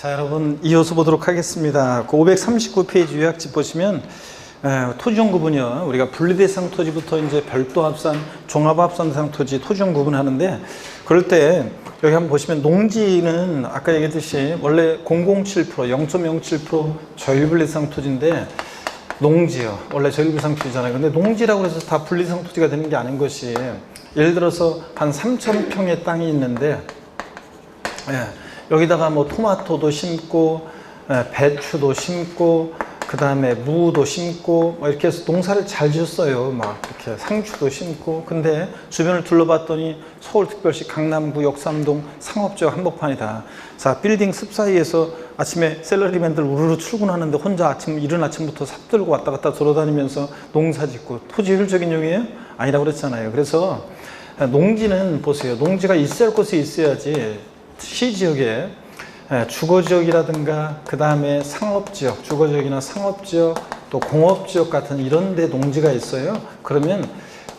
자, 여러분 이어서 보도록 하겠습니다. 그 539페이지 요약집 보시면 토지용 구분이요. 우리가 분리대상 토지부터 이제 별도 합산, 종합합산 대상 토지, 토지용 구분하는데 그럴 때 여기 한번 보시면 농지는 아까 얘기했듯이 원래 0.07%, 0.07% 저일분리대상 토지인데 농지요. 원래 저일분리대상 토지잖아요. 근데 농지라고 해서 다 분리대상 토지가 되는 게 아닌 것이 예를 들어서 한 3,000평의 땅이 있는데 여기다가 뭐 토마토도 심고 배추도 심고 그 다음에 무도 심고 이렇게 해서 농사를 잘 지었어요. 막 이렇게 상추도 심고. 근데 주변을 둘러봤더니 서울특별시 강남구 역삼동 상업지역 한복판이다. 자, 빌딩 습 사이에서 아침에 샐러리맨들 우르르 출근하는데 혼자 이른 아침부터 삽 들고 왔다 갔다 돌아다니면서 농사 짓고 토지 효율적인 용이에요? 아니라고 그랬잖아요. 그래서 농지는 보세요. 농지가 있어야 할 곳에 있어야지 시지역에 주거지역이라든가 그 다음에 상업지역, 주거지역이나 상업지역 또 공업지역 같은 이런 데 농지가 있어요. 그러면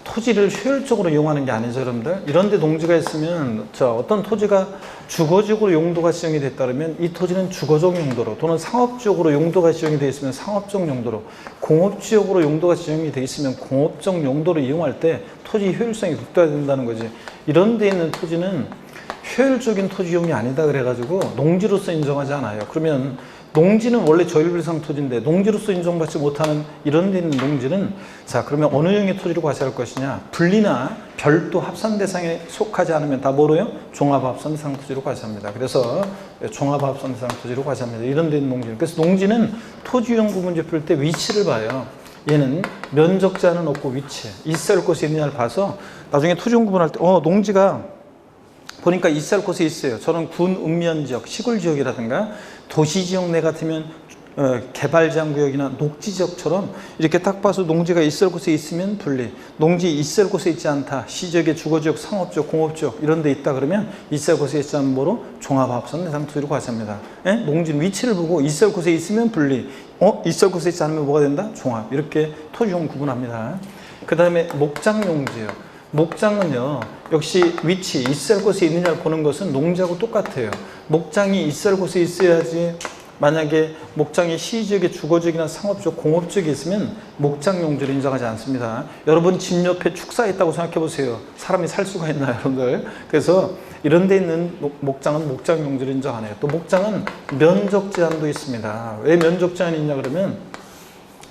토지를 효율적으로 이용하는 게 아니죠, 여러분들. 이런 데 농지가 있으면 어떤 토지가 주거지역으로 용도가 지정이 됐다 그러면 이 토지는 주거적 용도로 또는 상업지역으로 용도가 지정이 되어 있으면 상업적 용도로 공업지역으로 용도가 지정이 되어 있으면 공업적 용도로 이용할 때 토지 효율성이 극대화된다는 거지. 이런 데 있는 토지는 효율적인 토지용이 아니다 그래가지고 농지로서 인정하지 않아요. 그러면 농지는 원래 저일분리대상 토지인데 농지로서 인정받지 못하는 이런 데 있는 농지는 자, 그러면 어느 형의 토지로 과세할 것이냐? 분리나 별도 합산 대상에 속하지 않으면 다 뭐로요? 종합합산 대상 토지로 과세합니다. 그래서 종합합산 대상 토지로 과세합니다. 이런 데 있는 농지는. 그래서 농지는 토지용 구분제 풀 때 위치를 봐요. 얘는 면적 제한은 없고 위치, 있어야 할 곳이 있느냐를 봐서 나중에 토지용 구분할 때 농지가 보니까 있어야 할 곳에 있어요. 저는 군 읍면지역, 시골지역이라든가 도시지역 내 같으면 개발장구역이나 녹지지역처럼 이렇게 딱 봐서 농지가 있어야 할 곳에 있으면 분리, 농지 있어야 할 곳에 있지 않다, 시지역의 주거지역, 상업지역, 공업지역 이런 데 있다 그러면 있어야 할 곳에 있지 않은 뭐로 종합합산 대상 토지로 과세합니다. 농지는 위치를 보고 있어야 할 곳에 있으면 분리, 있어야 할 곳에 있지 않으면 뭐가 된다? 종합. 이렇게 토지용 구분합니다. 그 다음에 목장용지요. 목장은요, 역시 위치, 있어야 할 곳에 있느냐를 보는 것은 농지하고 똑같아요. 목장이 있어야 할 곳에 있어야지, 만약에 목장이 시지역의 주거지역이나 상업지역, 공업지역에 있으면 목장용지를 인정하지 않습니다. 여러분 집 옆에 축사에 있다고 생각해 보세요. 사람이 살 수가 있나요, 여러분들? 그래서 이런 데 있는 목장은 목장용지를 인정 안 해요. 또 목장은 면적 제한도 있습니다. 왜 면적 제한이 있냐 그러면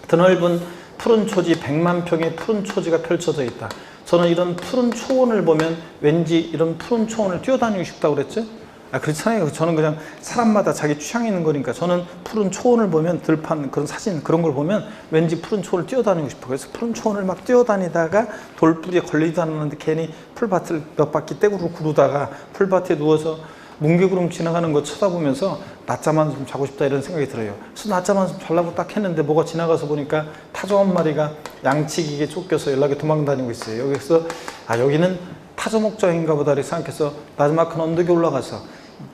드넓은 푸른 초지 100만 평의 푸른 초지가 펼쳐져 있다. 저는 이런 푸른 초원을 보면 왠지 이런 푸른 초원을 뛰어다니고 싶다고 그랬죠? 그렇잖아요. 저는 그냥 사람마다 자기 취향이 있는 거니까 저는 푸른 초원을 보면 들판 그런 사진 그런 걸 보면 왠지 푸른 초원을 뛰어다니고 싶어. 그래서 푸른 초원을 막 뛰어다니다가 돌뿌리에 걸리지도 않았는데 괜히 풀밭을 몇 바퀴 떼구르 구르다가 풀밭에 누워서 뭉게구름 지나가는 거 쳐다보면서 낮잠 한숨 자고 싶다 이런 생각이 들어요. 그래서 낮잠 한숨 자려고 딱 했는데 뭐가 지나가서 보니까 타조 한 마리가 양치기에 쫓겨서 연락에 도망다니고 있어요. 여기서 여기는 타조 목장인가 보다 이렇게 생각해서 나지막한 언덕에 올라가서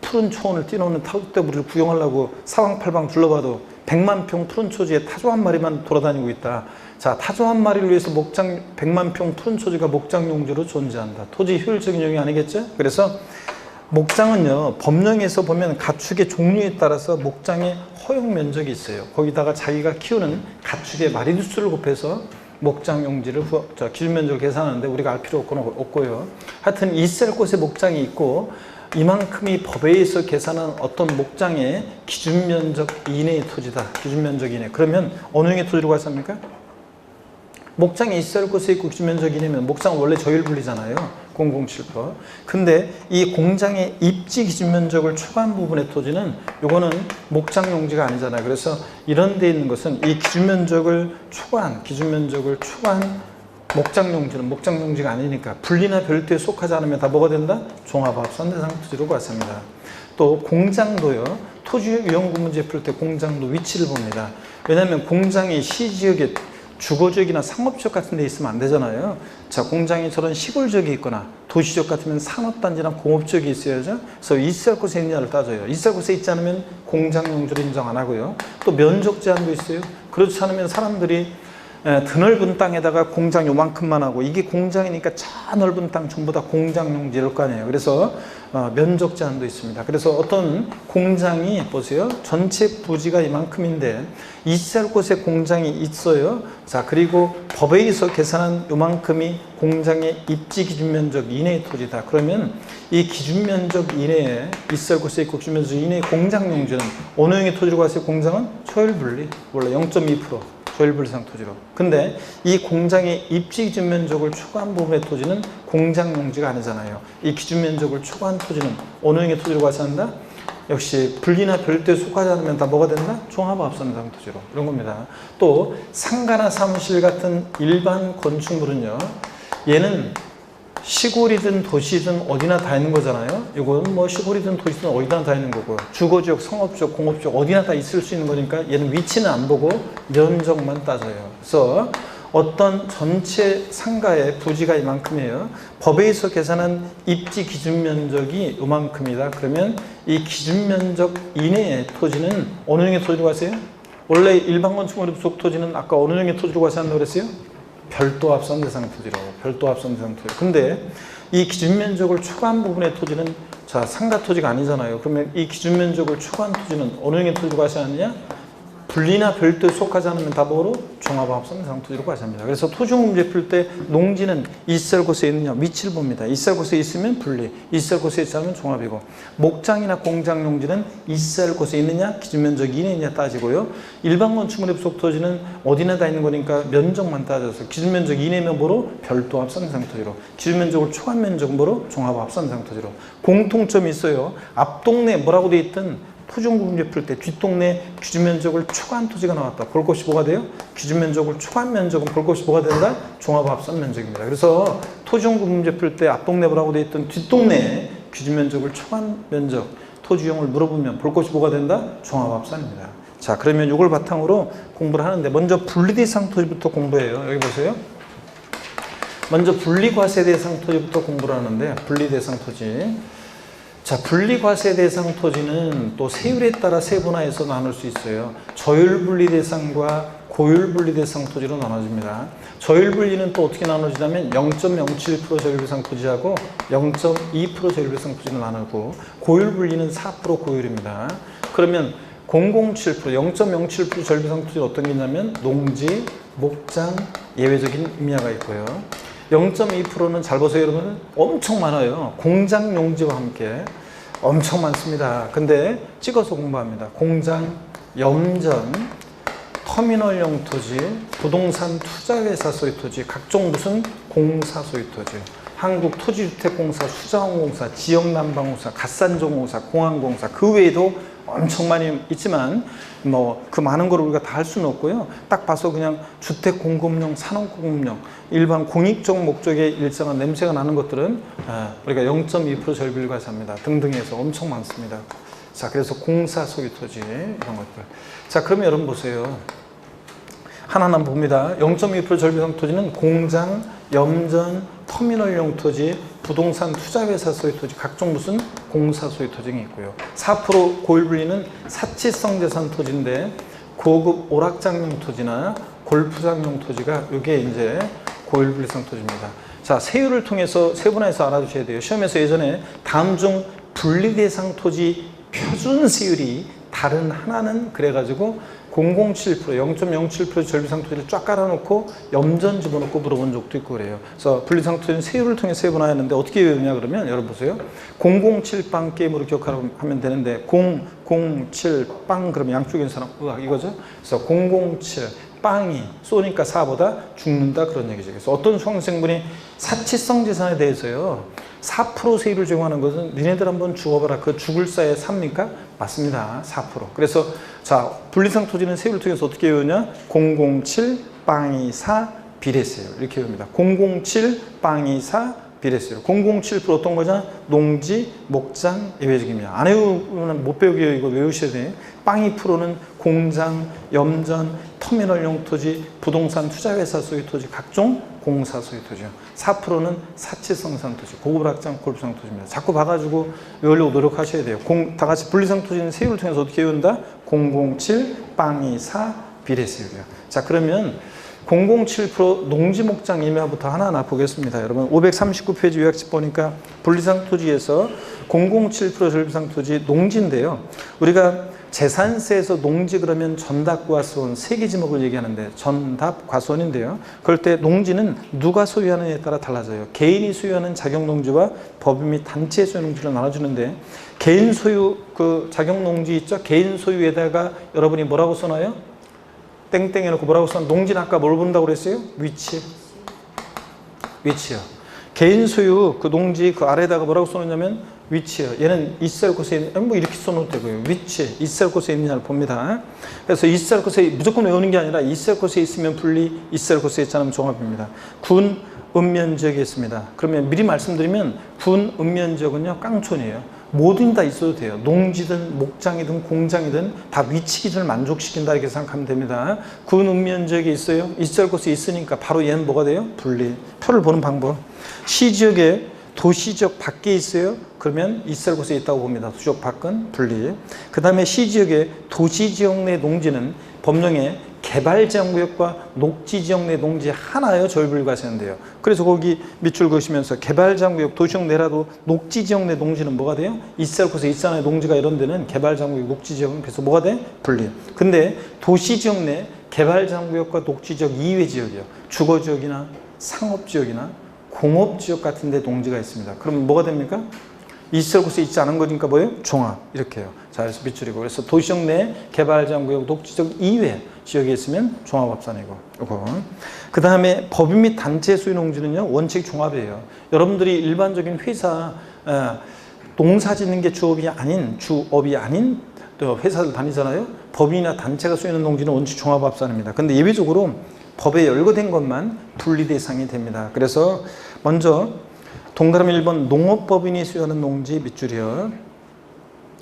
푸른 초원을 뛰노는 타조떼부리를 구경하려고 사방팔방 둘러봐도 100만 평 푸른 초지에 타조 한 마리만 돌아다니고 있다. 자, 타조 한 마리를 위해서 목장 100만 평 푸른 초지가 목장용지로 존재한다. 토지 효율적인 용이 아니겠죠? 그래서 목장은요, 법령에서 보면 가축의 종류에 따라서 목장의 허용 면적이 있어요. 거기다가 자기가 키우는 가축의 마리수 수를 곱해서 목장 용지를 기준 면적을 계산하는데 우리가 알 필요 없고요. 하여튼 있어야 할 곳에 목장이 있고 이만큼이 법에 의해서 계산한 어떤 목장의 기준 면적 이내의 토지다. 기준 면적 이내. 그러면 어느 형의 토지로 과세합니까? 목장이 있어야 할 곳에 있고 기준 면적 이내면 목장은 원래 저율분리잖아요. 0.07%. 근데 이 공장의 입지 기준 면적을 초과한 부분의 토지는 요거는 목장 용지가 아니잖아요. 그래서 이런 데 있는 것은 이 기준 면적을 초과한 목장 용지는 목장 용지가 아니니까 분리나 별도에 속하지 않으면 다 뭐가 된다? 종합합산 대상 토지로 과세합니다. 또 공장도요. 토지 유형 구분제 풀 때 공장도 위치를 봅니다. 왜냐하면 공장이 시지역에 주거지역이나 상업지역 같은 데 있으면 안 되잖아요. 자, 공장이 저런 시골지역에 있거나 도시지역 같으면 산업단지나 공업지역에 있어야죠. 그래서 있어야 할 곳에 있느냐를 따져요. 있어야 할 곳에 있지 않으면 공장용지를 인정 안 하고요. 또 면적 제한도 있어요. 그렇지 않으면 사람들이 드넓은 땅에다가 공장 요만큼만 하고 이게 공장이니까 저 넓은 땅 전부 다 공장 용지 이럴 거 아니에요. 그래서 면적 제한도 있습니다. 그래서 어떤 공장이 보세요. 전체 부지가 이만큼인데 있을 곳에 공장이 있어요. 자, 그리고 법에 의해서 계산한 요만큼이 공장의 입지 기준 면적 이내의 토지다. 그러면 이 기준 면적 이내에 있을 곳에 있고 기준 면적 이내의 공장 용지는 어느 형의 토지로 가세요? 공장은 초율분리 원래 0.2% 조일불상 토지로. 근데 이 공장의 입지 기준 면적을 초과한 부분의 토지는 공장 용지가 아니잖아요. 이 기준 면적을 초과한 토지는 어느 형의 토지로 가서 한다? 역시 분리나 별도에 속하지 않으면 다 뭐가 된다? 종합합산상 토지로. 이런 겁니다. 또 상가나 사무실 같은 일반 건축물은요. 얘는 시골이든 도시든 어디나 다 있는 거잖아요. 이건 뭐 시골이든 도시든 어디나 다 있는 거고 주거지역, 성업지역, 공업지역 어디나 다 있을 수 있는 거니까 얘는 위치는 안 보고 면적만 따져요. 그래서 어떤 전체 상가의 부지가 이만큼이에요. 법에 의해서 계산한 입지 기준 면적이 이만큼이다. 그러면 이 기준 면적 이내의 토지는 어느 형의 토지로 가세요? 원래 일반 건축물의 부속 토지는 아까 어느 형의 토지로 가서 한다고 그랬어요? 별도 합산 대상 토지라고. 별도 합산 대상 토지. 근데 이 기준 면적을 초과한 부분의 토지는 자, 상가 토지가 아니잖아요. 그러면 이 기준 면적을 초과한 토지는 어느 형의 토지로 가셔야 하느냐? 분리나 별도에 속하지 않으면 다 뭐로? 종합합산 대상 토지로 가셔야 합니다. 그래서 토지용 문제 풀 때 농지는 있을 곳에 있느냐 위치를 봅니다. 있을 곳에 있으면 분리, 있을 곳에 있지 않으면 종합이고 목장이나 공장 용지는 있을 곳에 있느냐 기준 면적 이내냐 따지고요. 일반 건축물의 부속 토지는 어디나 다 있는 거니까 면적만 따져서 기준 면적 이내면 뭐로? 별도 합산 대상 토지로. 기준 면적을 초과한 면적은 뭐로? 종합합산 대상 토지로. 공통점이 있어요. 앞 동네 뭐라고 돼 있든 토지용 문제 풀 때 뒷동네 기준 면적을 초과한 토지가 나왔다. 볼 것이 뭐가 돼요? 기준 면적을 초과한 면적은 볼 것이 뭐가 된다? 종합합산 면적입니다. 그래서 토지용 문제 풀 때 앞동네 뭐라고 돼 있던 뒷동네 기준 면적을 초과한 면적 토지용을 물어보면 볼 것이 뭐가 된다? 종합합산입니다. 자, 그러면 이걸 바탕으로 공부를 하는데 먼저 분리대상 토지부터 공부해요. 여기 보세요. 먼저 분리과세 대상 토지부터 공부를 하는데 분리대상 토지. 자, 분리과세 대상 토지는 또 세율에 따라 세분화해서 나눌 수 있어요. 저율분리 대상과 고율분리 대상 토지로 나눠집니다. 저율분리는 또 어떻게 나눠지냐면 0.07% 저율대상 토지하고 0.2% 저율대상 토지로 나누고 고율분리는 4% 고율입니다. 그러면 007%, 0.07% 저율대상 토지는 어떤 게 있냐면 농지, 목장, 예외적인 임야가 있고요. 0.2%는 잘 보세요 여러분. 엄청 많아요. 공장 용지와 함께 엄청 많습니다. 근데 찍어서 공부합니다. 공장, 염전, 터미널용 토지, 부동산 투자회사 소유 토지, 각종 무슨 공사 소유 토지, 한국토지주택공사, 수자원공사, 지역난방공사, 갓산정공사, 공항공사 그 외에도 엄청 많이 있지만 뭐 그 많은 걸 우리가 다 할 수는 없고요. 딱 봐서 그냥 주택 공급용, 산업 공급용, 일반 공익적 목적의 일정한 냄새가 나는 것들은 우리가 0.2% 절비율과세 합니다. 등등해서 엄청 많습니다. 자, 그래서 공사 소유 토지 이런 것들. 자, 그러면 여러분 보세요. 하나만 봅니다. 0.2% 절비상 토지는 공장, 염전, 터미널용 토지, 부동산 투자회사 소유 토지, 각종 무슨 공사 소유 토지 등이 있고요. 4% 고율분리는 사치성 재산 토지인데 고급 오락장용 토지나 골프장용 토지가 이게 이제 고율분리성 토지입니다. 자, 세율을 통해서 세분화해서 알아두셔야 돼요. 시험에서 예전에 다음 중 분리대상 토지 표준 세율이 다른 하나는 그래가지고 007%, 0.07% 절비상 토지를 쫙 깔아놓고 염전 집어넣고 물어본 적도 있고 그래요. 그래서 분리상 토지는 세율을 통해 세분화했는데 어떻게 외우냐 그러면 여러분 보세요. 007빵 게임으로 기억하면 되는데 007빵 그러면 양쪽에 있는 사람 으악 이거죠. 그래서 007 빵이 쏘니까 4보다 죽는다 그런 얘기죠. 그래서 어떤 수강생분이 사치성 재산에 대해서요 4% 세율을 적용하는 것은 니네들 한번 죽어봐라 그 죽을 사에 삽니까? 맞습니다. 4%. 그래서 자, 분리상 토지는 세율을 통해서 어떻게 외우냐? 007 빵이 4 비례세율 이렇게 외웁니다. 007 빵이 4 비례세율. 007% 어떤 거냐? 농지, 목장, 예외적입니다. 안 외우면 못 배우게 이거 외우셔야 돼요. 빵이 프로는 공장, 염전, 터미널용 토지, 부동산 투자회사 소유 토지, 각종 공사 소유 토지요. 4%는 사치성산 토지, 고급락장 골프장 토지입니다. 자꾸 봐가지고 외우려고 노력하셔야 돼요. 다 같이 분리상 토지는 세율을 통해서 어떻게 외운다? 007 빵이 4 비례세율이요. 자, 그러면 007% 농지 목장 임야부터 하나하나 보겠습니다. 여러분 539페이지 요약집 보니까 분리상 토지에서 007% 전리상 토지 농지인데요. 우리가 재산세에서 농지 그러면 전답과수원 세 개 지목을 얘기하는데 전답과수원인데요. 그럴 때 농지는 누가 소유하느냐에 따라 달라져요. 개인이 소유하는 자격농지와 법인 및 단체 소유 농지로 나눠주는데 개인 소유 그 자격농지 있죠. 개인 소유에다가 여러분이 뭐라고 써놔요? 땡땡 해놓고 뭐라고 써놔요? 농지는 아까 뭘 본다고 그랬어요? 위치요. 개인 소유 그 농지 그 아래에다가 뭐라고 써놓냐면 위치요. 얘는 있을 곳에 있는, 뭐 이렇게 써놓을 때고요. 위치, 있을 곳에 있느냐를 봅니다. 그래서 있을 곳에 무조건 외우는 게 아니라 있을 곳에 있으면 분리, 있을 곳에 있지 않으면 종합입니다. 군 읍면지역에 있습니다. 그러면 미리 말씀드리면 군 읍면지역은요 깡촌이에요. 뭐든 다 있어도 돼요. 농지든 목장이든 공장이든 다 위치 기준을 만족시킨다 이렇게 생각하면 됩니다. 군 읍면지역에 있어요. 있을 곳에 있으니까 바로 얘는 뭐가 돼요? 분리. 표를 보는 방법. 시지역에 도시지역 밖에 있어요. 그러면 있을 곳에 있다고 봅니다. 도시지역 밖은 분리. 그 다음에 시지역의 도시지역 내 농지는 법령에 개발지역구역과 녹지지역 내 농지 하나여 조율불가하시는데요. 그래서 거기 밑줄 그으시면서 개발지역구역 도시지역 내라도 녹지지역 내 농지는 뭐가 돼요? 있을 곳에 있잖아요. 농지가 이런 데는 개발지역구역 녹지지역은 그래서 뭐가 돼? 분리. 근데 도시지역 내 개발지역구역과 녹지지역 이외 지역이요. 주거지역이나 상업지역이나 공업지역 같은 데 농지가 있습니다. 그럼 뭐가 됩니까? 있을 곳에 있지 않은 거니까 뭐예요? 종합. 이렇게요. 자, 그래서 밑줄이고. 그래서 도시적 내 개발지역구역 녹지적 이외 지역에 있으면 종합합산이고. 이거. 그 다음에 법인 및 단체 소유 농지는요, 원칙 종합이에요. 여러분들이 일반적인 회사, 농사 짓는 게 주업이 아닌 또 회사를 다니잖아요. 법인이나 단체가 소유하는 농지는 원칙 종합합산입니다. 근데 예외적으로 법에 열거된 것만 분리 대상이 됩니다. 그래서 먼저 동그라미 1번 농업법인이 소유하는 농지 밑줄이요.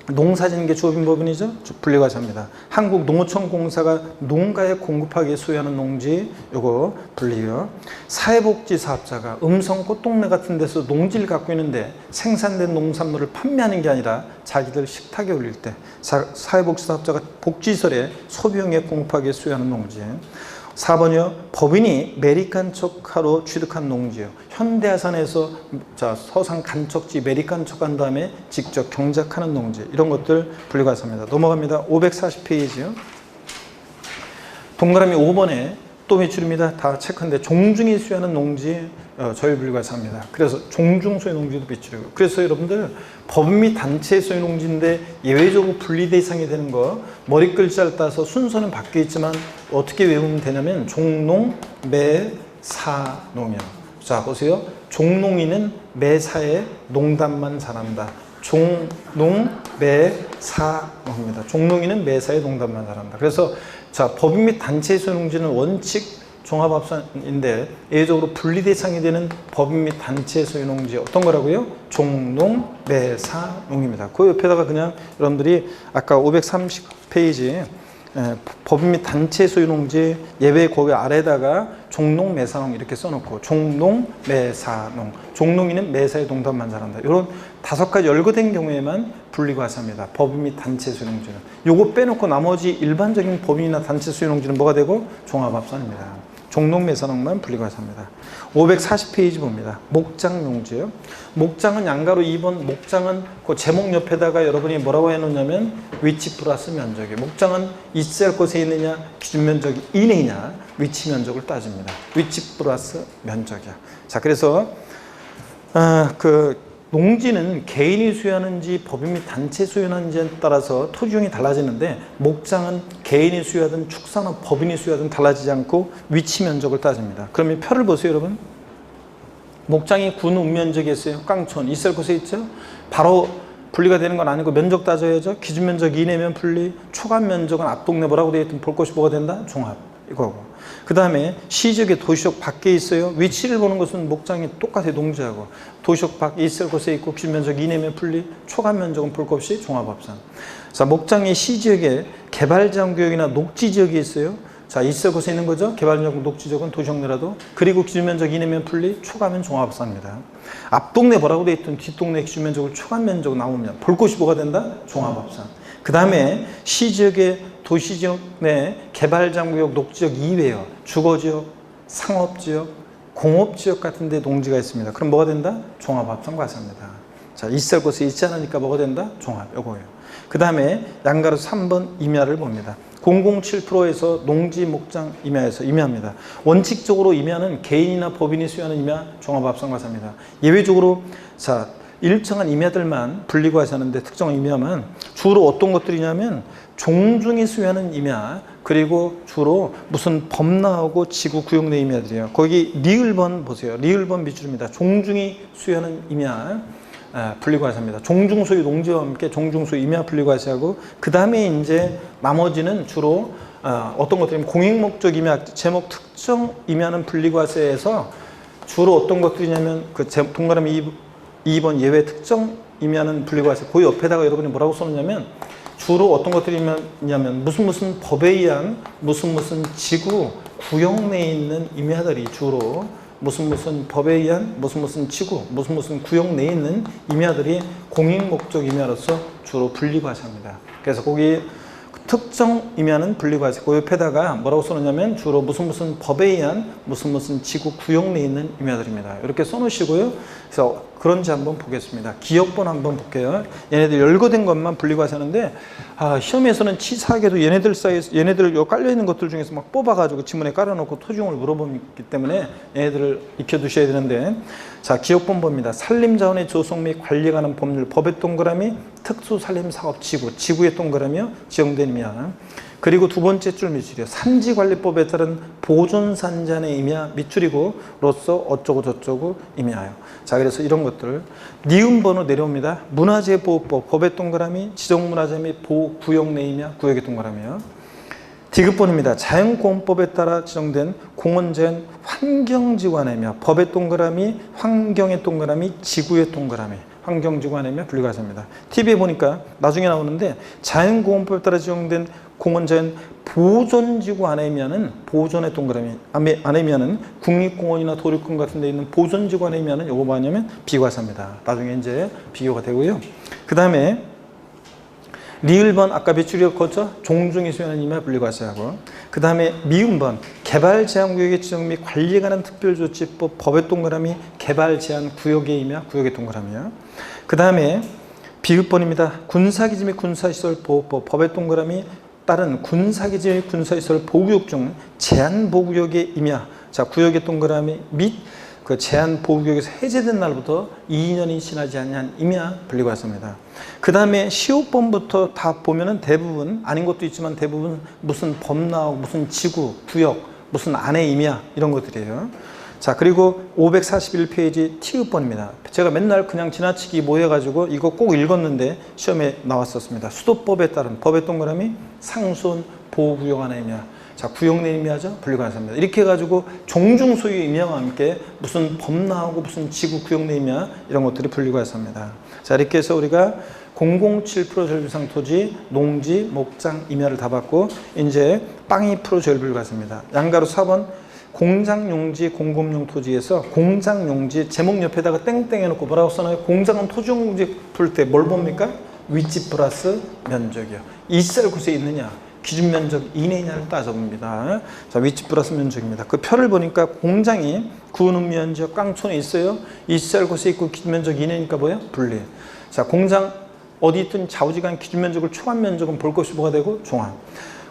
농사 짓는 게 주업인 법인이죠. 분리과세입니다. 한국농어촌공사가 농가에 공급하기 위해 소유하는 농지 요거 분리요. 사회복지사업자가 음성 꽃동네 같은 데서 농지를 갖고 있는데 생산된 농산물을 판매하는 게 아니라 자기들 식탁에 올릴 때 사회복지사업자가 복지시설에 소비용에 공급하기 위해 소유하는 농지. 4번이요. 법인이 메리간척하러 취득한 농지요. 현대아산에서 서산 간척지 메리간척한 다음에 직접 경작하는 농지. 이런 것들 분리과세입니다. 넘어갑니다. 540페이지요. 동그라미 5번에 또 밑줄입니다. 다 체크인데 종중이 소유하는 농지 저희 분리과세합니다. 그래서 종중 소유 농지도 밑줄이고. 그래서 여러분들 법인 및 단체 소유 농지인데 예외적으로 분리 대상이 되는 거 머리 글자를 따서 순서는 바뀌어 있지만 어떻게 외우면 되냐면 종농, 매, 사, 농이요. 자 보세요. 종농이는 매사에 농담만 잘한다. 종농, 매, 사, 농입니다. 종농이는 매사에 농담만 잘한다. 그래서 자 법인 및 단체 소유 농지는 원칙 종합합산인데 예외적으로 분리 대상이 되는 법인 및 단체 소유 농지 어떤 거라고요? 종농, 매사, 농입니다. 그 옆에다가 그냥 여러분들이 아까 530페이지 법인 및 단체 소유 농지 예외 거기 아래다가 종농, 매사농 이렇게 써놓고 종농, 매사농 종농이는 매사에 농담만 잘한다. 이런 5가지 열거된 경우에만 분리과세합니다. 법인 및 단체 소유 농지는 요거 빼놓고 나머지 일반적인 법인이나 단체 소유 농지는 뭐가 되고 종합합산입니다. 종농, 매사농만 분리과세합니다. 540페이지 봅니다. 목장 농지요. 목장은 양가로 2번 목장은 그 제목 옆에다가 여러분이 뭐라고 해놓냐면 위치 플러스 면적이에요. 목장은 있을 곳에 있느냐 기준 면적이 이내냐 위치 면적을 따집니다. 위치 플러스 면적이야. 자 그래서 농지는 개인이 소유하는지 법인 및 단체 소유하는지에 따라서 토지용이 달라지는데 목장은 개인이 소유하든 축산업 법인이 소유하든 달라지지 않고 위치 면적을 따집니다. 그러면 표를 보세요 여러분. 목장이 군 읍면적에 있어요. 깡촌 있을 곳에 있죠. 바로 분리가 되는 건 아니고 면적 따져야죠. 기준 면적 이내면 분리, 초간 면적은 앞 동네 뭐라고 되어 있든 볼 것이 뭐가 된다? 종합 이거고. 그 다음에 시지역의 도시역 밖에 있어요. 위치를 보는 것은 목장이 똑같아요. 농지하고. 도시역 밖에 있을 곳에 있고 기준 면적 이내면 분리, 초간 면적은 볼 것 없이 종합합산. 자, 목장이 시지역에 개발지역구역이나 녹지지역이 있어요. 자, 있을 곳에 있는 거죠. 개발지역, 녹지지역은 도시역 내라도. 그리고 기준 면적 이내면 분리, 초과면 종합합산입니다. 앞 동네 뭐라고 되어 있든 뒷 동네 기준 면적을 초간 면적 나오면 볼 것이 뭐가 된다? 종합합산. 그 다음에 시지역의 도시지역 내 개발장구역, 녹지역 이외에요. 주거지역, 상업지역, 공업지역 같은 데 농지가 있습니다. 그럼 뭐가 된다? 종합합성과세입니다. 자, 있을 곳에 있지 않으니까 뭐가 된다? 종합, 요거예요. 그 다음에 양가로 3번 임야를 봅니다. 007%에서 농지, 목장, 임야에서 임야입니다. 원칙적으로 임야는 개인이나 법인이 수여하는 임야 종합합성과세입니다. 예외적으로 자, 일정한 임야들만 분리과세하는데 특정 임야만 주로 어떤 것들이냐면 종중이 수여하는 임야, 그리고 주로 무슨 범나하고 지구 구역 내 임야들이에요. 거기 리을번 보세요. 리을번 밑줄입니다. 종중이 수여하는 임야 분리과세입니다. 종중 소유 농지와 함께 종중 소유 임야 분리과세하고, 그 다음에 이제 나머지는 주로 어떤 것들이면 공익 목적 임야, 제목 특정 임야는 분리과세에서 주로 어떤 것들이냐면 그 동그라미 2번 예외 특정 임야는 분리과세, 그 옆에다가 여러분이 뭐라고 써놓냐면 주로 어떤 것들이냐면 무슨 법에 의한 무슨 지구 구역 내에 있는 임야들이 주로 무슨 법에 의한 무슨 지구 무슨 구역 내에 있는 임야들이 공익 목적 임야로서 주로 분리과세합니다. 그래서 거기 특정 임야는 분리과세, 그 옆에다가 뭐라고 써놓냐면 주로 무슨 법에 의한 무슨 지구 구역 내에 있는 임야들입니다. 이렇게 써놓으시고요. 그래서 그런지 한번 보겠습니다. 기억번 한번 볼게요. 얘네들 열거된 것만 분리과세하는데 시험에서는 치사하게도 얘네들 요 깔려있는 것들 중에서 막 뽑아가지고 지문에 깔아놓고 토지용을 물어보기 때문에 얘네들을 익혀두셔야 되는데, 자, 기억번 봅니다. 산림자원의 조성 및 관리에 관한 법률, 법의 동그라미 특수산림사업 지구의 동그라미요 지정된 임야, 그리고 두 번째 줄 밑줄이요. 산지관리법에 따른 보존산지안의 임야 밑줄이고 로서 어쩌고 저쩌고 임야요. 자, 그래서 이런 것들 니은 번호 내려옵니다. 문화재보호법 법의 동그라미 지정문화재 및 보호구역 내 임야 구역의 동그라미요. 디귿번입니다. 자연공원법에 따라 지정된 공원자연 환경지구안의 임야 법의 동그라미 환경의 동그라미 지구의 동그라미 환경지구안의 임야 분리과세입니다. TV에 보니까 나중에 나오는데 자연공원법에 따라 지정된 공원자연 보존지구 안에 임야는 보존의 동그라미 안에 임야는 국립공원이나 도립공 같은 데 있는 보존지구 안에 임야는 요거 뭐냐면 비과세입니다. 나중에 이제 비교가 되고요. 그 다음에 리을번 아까 밑줄이 걷죠? 종중이 수여하는 임야 분리과세하고, 그 다음에 미음번 개발제한구역의 지정 및 관리에 관한 특별조치법 법의 동그라미 개발제한구역의 임야 구역의 동그라미요. 그 다음에 비읍번입니다. 군사기지 및 군사시설 보호법 법의 동그라미 따른 군사기지 및 군사시설 보호구역 중 제한보호구역의 임야, 자, 구역의 동그라미 및 그 제한보호구역에서 해제된 날부터 2년이 지나지 않은 임야 분리과세입니다. 그 다음에 15번부터 다 보면은 대부분 아닌 것도 있지만 대부분 무슨 범나하고 무슨 지구, 구역, 무슨 안의 임야 이런 것들이에요. 자, 그리고 541페이지 티읍번입니다. 제가 맨날 그냥 지나치기 뭐 해가지고 이거 꼭 읽었는데 시험에 나왔었습니다. 수도법에 따른 법의 동그라미 상수원 보호구역 안의 임야, 자, 구역 내 임야죠? 분리과세입니다. 이렇게 해가지고 종중 소유 임야와 함께 무슨 범나하고 무슨 지구 구역 내 임야 이런 것들이 분리과세입니다. 자, 이렇게 해서 우리가 007% 조율비상 토지, 농지, 목장, 임야를 다 받고 이제 02% 조율비과세입니다. 양가로 4번 공장용지, 공급용 토지에서 공장용지 제목 옆에다가 땡땡 해놓고 뭐라고 써놔요? 공장은 토지용지 풀 때 뭘 봅니까? 위치 플러스 면적이요. 있을 곳에 있느냐? 기준 면적 이내냐를 따져봅니다. 자, 위치 플러스 면적입니다. 그 표를 보니까 공장이 구는 면적 깡촌에 있어요. 있을 곳에 있고 기준 면적 이내니까 뭐예요? 분리. 자, 공장 어디 있든 좌우지간 기준 면적을 초과한 면적은 볼 것이 뭐가 되고 종합.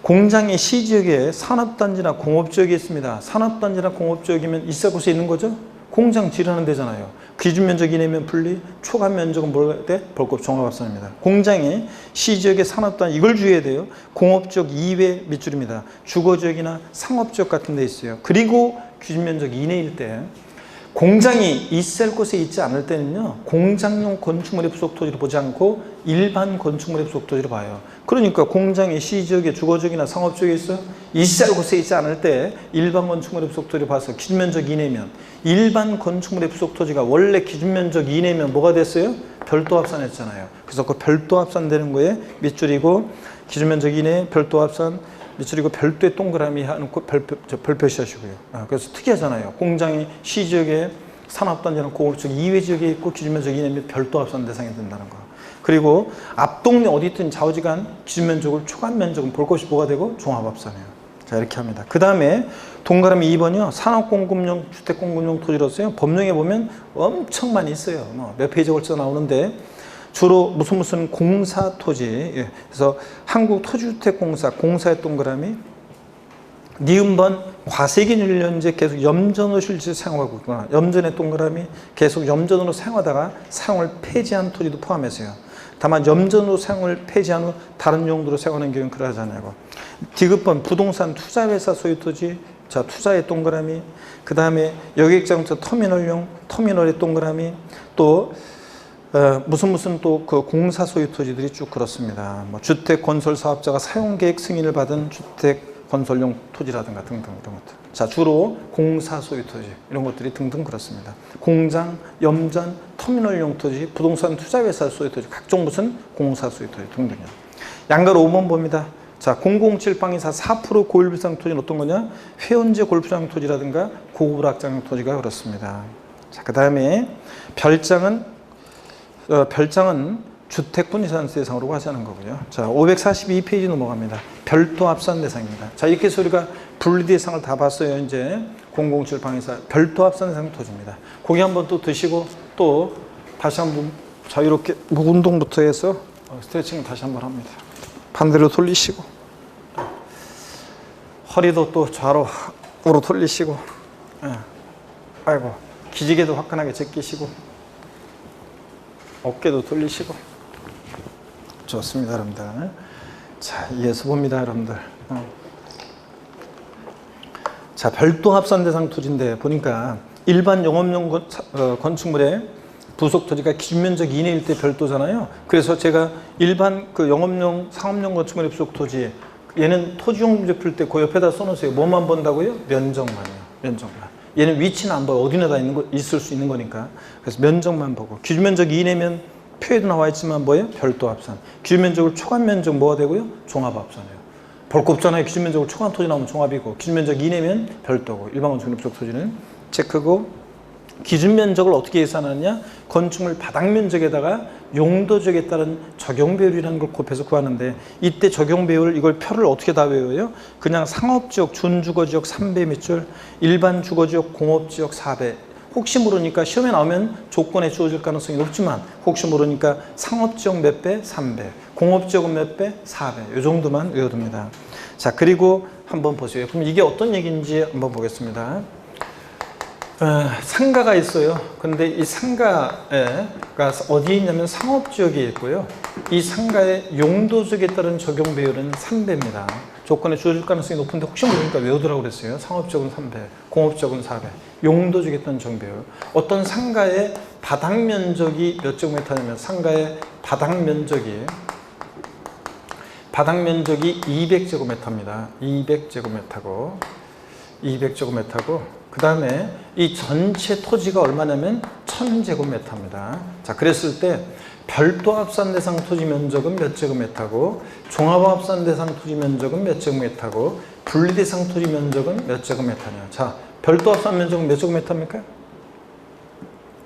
공장이 시지역에 산업단지나 공업지역이 있습니다. 산업단지나 공업지역이면 있을 곳에 있는 거죠? 공장 지르는 데잖아요. 기준 면적 이내면 분리, 초과한 면적은 뭘 돼? 볼것 종합합산입니다. 공장이 시지역의 산업단지 이걸 주의해야 돼요. 공업지역 이외 밑줄입니다. 주거지역이나 상업지역 같은 데 있어요. 그리고 기준 면적 이내일 때 공장이 있을 곳에 있지 않을 때는요, 공장용 건축물의 부속 토지를 보지 않고 일반 건축물의 부속 토지를 봐요. 그러니까 공장이 시지역에 주거지역이나 상업지역에 있을 곳에 있지 않을 때 일반 건축물의 부속 토지를 봐서 기준면적 이내면, 일반 건축물의 부속 토지가 원래 기준면적 이내면 뭐가 됐어요? 별도 합산했잖아요. 그래서 그 별도 합산되는 거에 밑줄이고 기준면적 이내 별도 합산 밑줄이고 별도의 동그라미 하는 별 표시하시고요. 그래서 특이하잖아요. 공장이 시지역에 산업단지나 공업지역 이외 지역에 있고 기준면적 이내면 별도 합산 대상이 된다는 거. 그리고 앞동네 어디 있든 좌우지간 기준 면적을 초과한 면적은 볼 것이 뭐가 되고 종합합산이에요. 자, 이렇게 합니다. 그 다음에 동그라미 2번이요. 산업공급용, 주택공급용 토지로서요. 법령에 보면 엄청 많이 있어요. 뭐 몇 페이지 걸쳐 나오는데 주로 무슨 공사 토지. 예. 그래서 한국토지주택공사, 공사의 동그라미. 니은번 과세기를 현재 계속 염전으로 실제 사용하고 있구나. 염전의 동그라미 계속 염전으로 사용하다가 사용을 폐지한 토지도 포함해서요. 다만 염전으로 사용을 폐지한 후 다른 용도로 사용하는 경우는 그러하잖아요. 디귿번 부동산 투자회사 소유 토지. 자, 투자의 동그라미. 그 다음에 여객자동차 터미널용 터미널의 동그라미. 또 무슨 또 그 공사 소유 토지들이 쭉 그렇습니다. 뭐 주택 건설 사업자가 사용 계획 승인을 받은 주택 건설용 토지라든가 등등 이런 것들. 자, 주로 공사 소유 토지 이런 것들이 등등 그렇습니다. 공장, 염전, 터미널용 토지, 부동산 투자회사 소유 토지, 각종 무슨 공사 소유 토지 등등이요. 양가로 5번 봅니다. 자, 007방이사 4% 고일비상 토지는 어떤 거냐? 회원제 골프장 토지라든가 고급 악장 토지가 그렇습니다. 자, 그 다음에 별장은 주택분 이산 대상으로 하자는 거고요. 자, 542페이지 넘어갑니다. 별도 합산 대상입니다. 자, 이렇게 해서 우리가 분리 대상을 다 봤어요. 이제 007방에서 별도 합산 대상 토지입니다. 고기 한번 또 드시고 또 다시 한번 자유롭게 목 운동부터 해서 스트레칭 다시 한번 합니다. 반대로 돌리시고 허리도 또 좌로 돌리시고, 아이고 기지개도 화끈하게 제끼시고 어깨도 돌리시고. 좋습니다, 여러분들. 자, 이어서 봅니다, 여러분들. 자, 별도 합산 대상 토지인데 보니까 일반 영업용 건축물의 부속 토지가 기준 면적 이내일 때 별도잖아요. 그래서 제가 일반 그 영업용 상업용 건축물의 부속 토지, 얘는 토지용 문제 풀 때 그 옆에다 써놓으세요. 뭐만 본다고요? 면적만이요. 면적만. 얘는 위치는 안 봐요. 어디에다 있을 수 있는 거니까. 그래서 면적만 보고. 기준 면적 이내면 표에도 나와 있지만 뭐예요? 별도 합산. 기준 면적을 초과한 면적 뭐가 되고요? 종합 합산이에요. 볼 거 없잖아요. 기준 면적을 초과한 토지 나오면 종합이고, 기준 면적 이내면 별도고, 일반 건축물 부속 토지는 체크고. 기준 면적을 어떻게 계산하느냐? 건축물 바닥 면적에다가 용도 지역에 따른 적용 배율이라는 걸 곱해서 구하는데, 이때 적용 배율 이걸 표를 어떻게 다 외워요? 그냥 상업지역, 준주거지역 3배 밑줄, 일반 주거지역, 공업지역 4배. 혹시 모르니까 시험에 나오면 조건에 주어질 가능성이 높지만 혹시 모르니까 상업지역 몇 배? 3배. 공업지역은 몇 배? 4배. 이 정도만 외워둡니다. 자, 그리고 한번 보세요. 그럼 이게 어떤 얘기인지 한번 보겠습니다. 상가가 있어요. 근데 이 상가가 어디에 있냐면 상업지역에 있고요. 이 상가의 용도지역에 따른 적용 배율은 3배입니다. 조건에 주어질 가능성이 높은데 혹시 모르니까 외우더라고 그랬어요. 상업지역은 3배, 공업지역은 4배. 용도지역에 따른 적용 배율. 어떤 상가의 바닥 면적이 몇 제곱미터냐면 상가의 바닥 면적이 200제곱미터입니다. 200제곱미터고 그 다음에 이 전체 토지가 얼마냐면 1000제곱미터입니다. 자, 그랬을 때 별도 합산 대상 토지 면적은 몇 제곱미터고, 종합 합산 대상 토지 면적은 몇 제곱미터고, 분리 대상 토지 면적은 몇 제곱미터냐. 자, 별도 합산 면적은 몇 제곱미터입니까?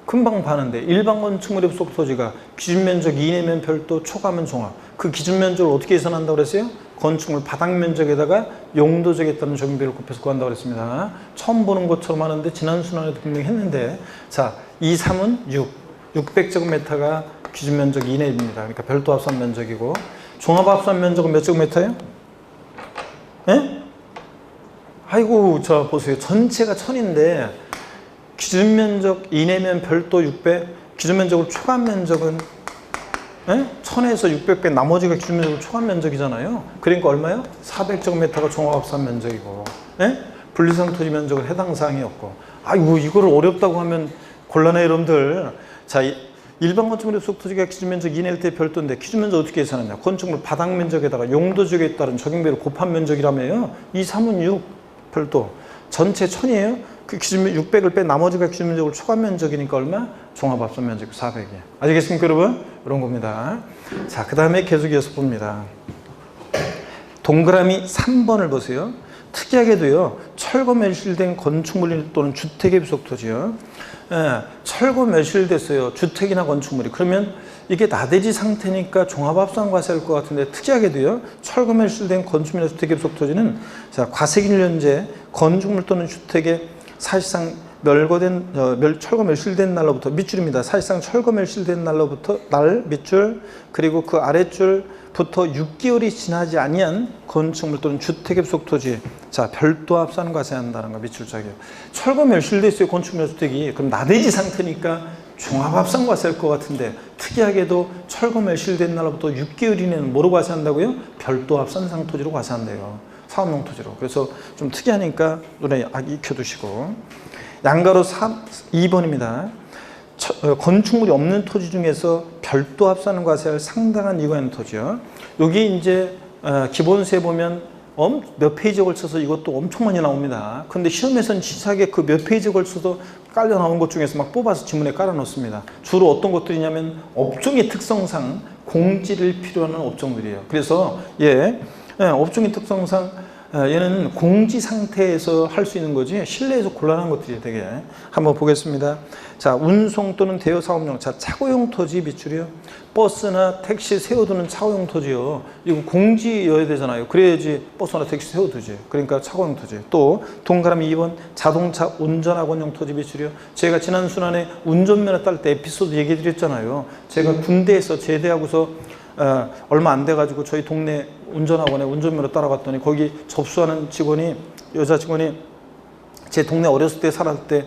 금방 봤는데 일반 건축물의 부속 토지가 기준 면적 이내면 별도, 초과면 종합. 그 기준 면적을 어떻게 계산한다고 그랬어요? 건축물 바닥 면적에다가 용도지역에 따른 적용비를 곱해서 구한다고 그랬습니다. 처음 보는 것처럼 하는데 지난 순환에도 분명히 했는데, 자, 2, 3은 600제곱미터가 기준 면적 이내입니다. 그러니까 별도 합산 면적이고, 종합 합산 면적은 몇 제곱미터예요? 예? 아이고, 저 보세요. 전체가 1000인데 기준 면적 이내면 별도 600, 기준 면적으로 초과한 면적은 1000에서 600배, 나머지가 기준 면적으로 초과한 면적이잖아요. 그러니까 얼마요? 400제곱미터가 종합합산 면적이고, 분리상 토지 면적은 해당 사항이 없고. 아이고, 이거를 어렵다고 하면 곤란해요, 여러분들. 자, 일반 건축물의 부속 토지가 기준 면적 이내일 때 별도인데 기준 면적 어떻게 계산하냐? 건축물 바닥 면적에다가 용도 지역에 따른 적용비를 곱한 면적이라며요. 2, 3은 6 별도. 전체 1000이에요. 그 기준 600을 빼 나머지가 기준 면적을 초과한 면적이니까 얼마? 종합합산 면적 400이에요. 아시겠습니까, 여러분? 이런 겁니다. 자, 그 다음에 계속 이어서 봅니다. 동그라미 3번을 보세요. 특이하게도요, 철거 매실된 건축물 또는 주택의 부속 토지요. 예, 철거 매실됐어요. 주택이나 건축물이. 그러면 이게 나대지 상태니까 종합합산과세일 것 같은데, 특이하게도요, 철거 매실된 건축물이나 주택의 부속 토지는 자, 과세균련제 건축물 또는 주택의 사실상 철거 멸실된 날로부터 밑줄입니다. 사실상 철거 멸실된 날로부터 밑줄, 그리고 그 아랫줄부터 6개월이 지나지 아니한 건축물 또는 주택의 부속 토지, 자, 별도 합산 과세한다는 거 밑줄짝이에요. 철거 멸실됐어요, 건축물 주택이. 그럼 나대지 상태니까 종합 합산 과세일 것 같은데, 특이하게도 철거 멸실된 날로부터 6개월 이내는 뭐로 과세한다고요? 별도 합산상 토지로 과세한대요. 사업용 토지로. 그래서 좀 특이하니까 눈에 익혀두시고. 양가로 2번입니다. 건축물이 없는 토지 중에서 별도 합산 과세할 상당한 이유가 있는 토지요. 여기 이제 기본세 보면 몇 페이지에 걸쳐서 이것도 엄청 많이 나옵니다. 근데 시험에서는 치사하게 그 몇 페이지에 걸쳐서 깔려 나온 것 중에서 막 뽑아서 지문에 깔아 놓습니다. 주로 어떤 것들이냐면 업종의 특성상 공지를 필요로 하는 업종들이에요. 그래서 업종의 특성상 얘는 공지 상태에서 할 수 있는 거지 실내에서 곤란한 것들이 되게. 한번 보겠습니다. 자, 운송 또는 대여 사업용, 자, 차고용 토지 밑줄이요. 버스나 택시 세워두는 차고용 토지요. 이거 공지여야 되잖아요. 그래야지 버스나 택시 세워두지. 그러니까 차고용 토지. 또 동그라미 2번 자동차 운전학원용 토지 밑줄이요. 제가 지난 순환에 운전면허 딸 때 에피소드 얘기 드렸잖아요. 제가 군대에서 제대하고서 얼마 안 돼가지고 저희 동네 운전학원에 운전면허 따라갔더니 거기 접수하는 여자 직원이 제 동네 어렸을 때 살았을 때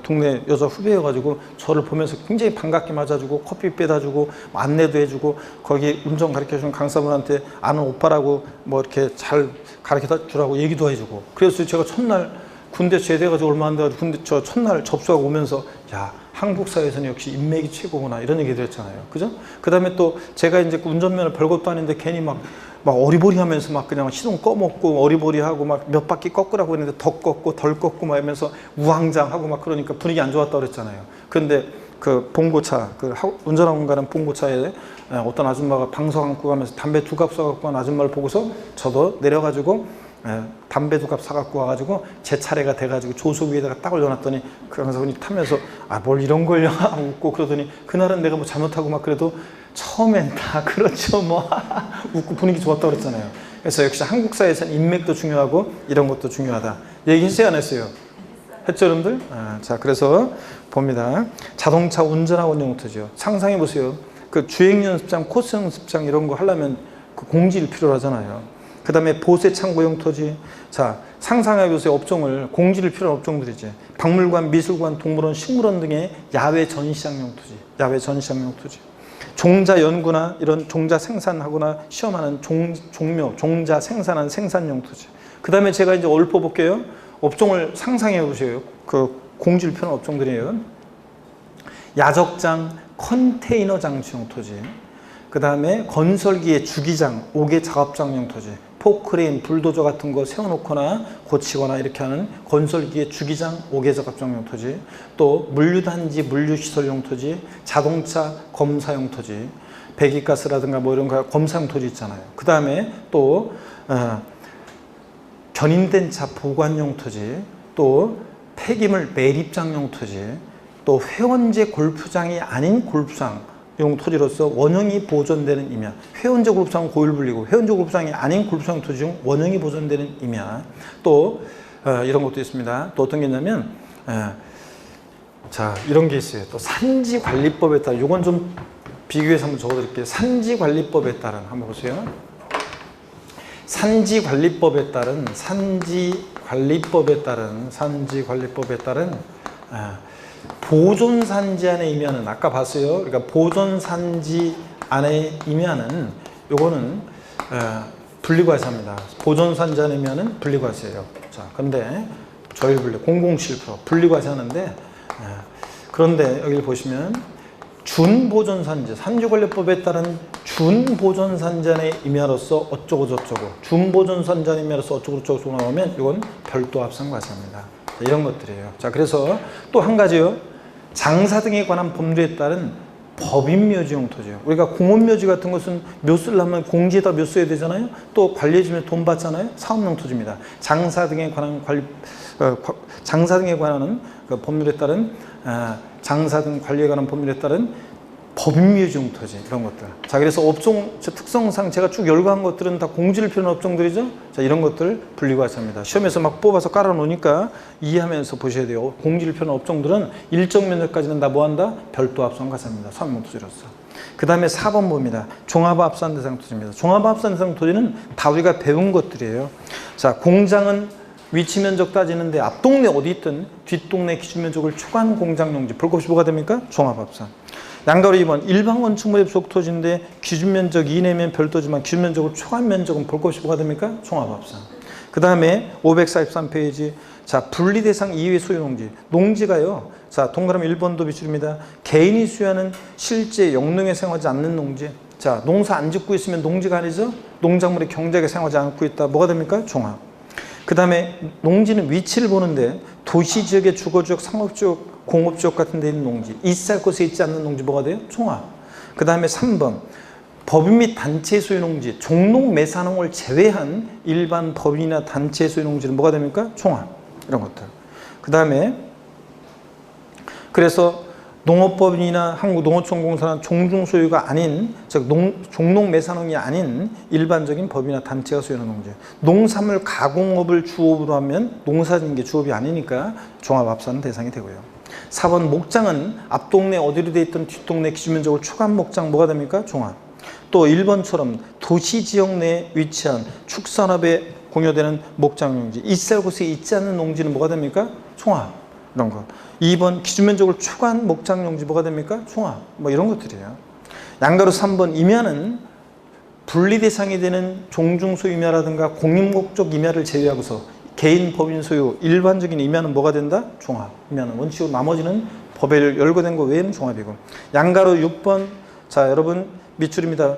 동네 여자 후배여가지고 저를 보면서 굉장히 반갑게 맞아주고 커피 빼다주고 안내도 해주고 거기 운전 가르쳐주는 강사분한테 아는 오빠라고 뭐 이렇게 잘 가르쳐 주라고 얘기도 해주고. 그래서 제가 첫날 군대 제대해가지고 얼마 안 돼가지고 군대 저 첫날 접수하고 오면서 야, 한국 사회에서는 역시 인맥이 최고구나 이런 얘기 드렸잖아요. 그죠? 그 다음에 또 제가 이제 운전면허 별것도 아닌데 괜히 막 어리버리 하면서 막 그냥 시동 꺼먹고 어리버리 하고 막 몇 바퀴 꺾으라고 했는데 더 꺾고 덜 꺾고 막 하면서 우왕장하고 막 그러니까 분위기 안 좋았다고 그랬잖아요. 근데 그 봉고차, 운전학원 가는 봉고차에 어떤 아줌마가 방석 안고 가면서 담배 2갑 쏴갖고 간 아줌마를 보고서 저도 내려가지고 담배 2갑 사갖고 와가지고 제 차례가 돼가지고 조수 위에다가 딱 올려놨더니 그 강사분이 타면서 뭘 이런 걸요 하고 웃고 그러더니 그날은 내가 뭐 잘못하고 막 그래도 처음엔 다 그렇죠 뭐 웃고 분위기 좋았다고 그랬잖아요. 그래서 역시 한국 사회에서는 인맥도 중요하고 이런 것도 중요하다. 얘기했어요, 안 했어요? 했죠, 여러분들? 자, 그래서 봅니다. 자동차 운전학원 용토지요. 상상해 보세요. 그 주행연습장, 코스 연습장 이런 거 하려면 그 공지를 필요로 하잖아요. 그 다음에 보세 창고용 토지. 자, 상상해보세요. 업종을, 공지를 필요한 업종들이지. 박물관, 미술관, 동물원, 식물원 등의 야외 전시장용 토지. 야외 전시장용 토지. 종자 연구나 이런 종자 생산하거나 시험하는 종자 생산한 생산용 토지. 그 다음에 제가 이제 읊어볼게요. 업종을 상상해보세요. 그 공지를 필요한 업종들이에요. 야적장, 컨테이너 장치용 토지. 그 다음에 건설기의 주기장, 옥외 작업장용 토지. 포크레인, 불도저 같은 거 세워놓거나 고치거나 이렇게 하는 건설기의 주기장, 옥외 작업장용 토지. 또 물류단지, 물류시설용 토지, 자동차 검사용 토지, 배기가스라든가 뭐 이런 거 검사용 토지 있잖아요. 그 다음에 또 견인된 차 보관용 토지, 또 폐기물 매립장용 토지, 또 회원제 골프장이 아닌 골프장 용 토지로서 원형이 보존되는 임야. 회원제 골프장은 고율분리고 회원제 골프장이 아닌 골프장 토지 중 원형이 보존되는 임야. 또 이런 것도 있습니다. 또 어떤 게 있냐면 자, 이런 게 있어요. 또 산지관리법에 따라, 이건 좀 비교해서 한번 적어드릴게요. 산지관리법에 따른, 한번 보세요. 산지관리법에 따른 보존산지 안에 임야는, 아까 봤어요. 그러니까 보존산지 안에 임야는 요거는 분리과세합니다. 보존산지 안에 임야는 분리과세예요. 자, 근데 저율분리 007% 분리과세 하는데, 그런데 여기 보시면 준보존산지, 산지관리법에 따른 준보존산지 안에 임야로서 어쩌고 저쩌고, 준보존산지 안에 임야로서 어쩌고 저쩌고 나오면 이건 별도 합산과세합니다. 이런 것들이에요. 자, 그래서 또 한 가지요. 장사 등에 관한 법률에 따른 법인묘지용 토지예요. 우리가 공업묘지 같은 것은 묘수를 하면 공지에다 묘 써야 되잖아요. 또 관리해주면 돈 받잖아요. 사업용 토지입니다. 장사 등에 관한 장사 등에 관한 그 법률에 따른 장사 등 관리에 관한 법률에 따른 법인묘지용 토지 이런 것들. 자, 그래서 업종 특성상 제가 쭉 열거한 것들은 다 공지를 필요한 업종들이죠. 자, 이런 것들 분리과세입니다. 시험에서 막 뽑아서 깔아 놓으니까 이해하면서 보셔야 돼요. 공지를 필요한 업종들은 일정 면적까지는 다 뭐한다? 별도 합산과세입니다. 사업용 토지로서. 그 다음에 4번 봅니다. 종합합산 대상 토지입니다. 종합합산 대상 토지는 다 우리가 배운 것들이에요. 자, 공장은 위치 면적 따지는데 앞동네 어디 있든 뒷동네 기준 면적을 초과한 공장 용지 볼 것이 뭐가 됩니까? 종합합산. 양가로 2번 일반 건축물의 부속 토지인데 기준 면적 이내면 별도지만 기준 면적을 초과한 면적은 볼 것이 뭐가 됩니까? 종합합산. 그 다음에 543페이지 자 분리 대상 이외의 소유 농지. 농지가요. 자 동그라미 1번도 비출입니다. 개인이 수여하는 실제 영농에 사용하지 않는 농지. 자 농사 안 짓고 있으면 농지가 아니죠. 농작물이 경작에 사용하지 않고 있다. 뭐가 됩니까? 종합. 그 다음에 농지는 위치를 보는데 도시지역의 주거지역, 상업지역, 공업지역 같은 데 있는 농지, 있을 곳에 있지 않는 농지 뭐가 돼요? 종합. 그 다음에 3번 법인 및 단체 소유 농지, 종농 매산농을 제외한 일반 법인이나 단체 소유 농지는 뭐가 됩니까? 종합. 이런 것들. 그 다음에 그래서 농업법인이나 한국농어촌공사는 종중 소유가 아닌 즉 종농 매산농이 아닌 일반적인 법이나 단체가 소유하는 농지. 농산물 가공업을 주업으로 하면 농사짓는 게 주업이 아니니까 종합합산 대상이 되고요. 4번 목장은 앞동네 어디로 돼 있던 뒷동네 기준면적을 초과한 목장 뭐가 됩니까? 종합. 또 1번처럼 도시지역 내에 위치한 축산업에 공여되는 목장용지 있을 곳에 있지 않는 농지는 뭐가 됩니까? 종합. 이런 거. 2번 기준면적을 초과한 목장용지 뭐가 됩니까? 종합. 뭐 이런 것들이에요. 양가로 3번 임야는 분리 대상이 되는 종중소 임야라든가 공인목적 임야를 제외하고서 개인 법인 소유 일반적인 임야는 뭐가 된다? 종합. 임야는 원칙으로 나머지는 법에 열거된 거 외에는 종합이고. 양가로 6번 자 여러분 밑줄입니다.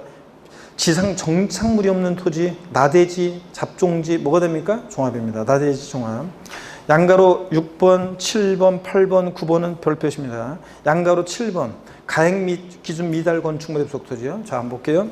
지상 정착물이 없는 토지, 나대지, 잡종지 뭐가 됩니까? 종합입니다. 나대지 종합. 양가로 6번, 7번, 8번, 9번은 별표십니다. 양가로 7번 가액 및 기준 미달 건축물의 부속 토지요. 자 한번 볼게요.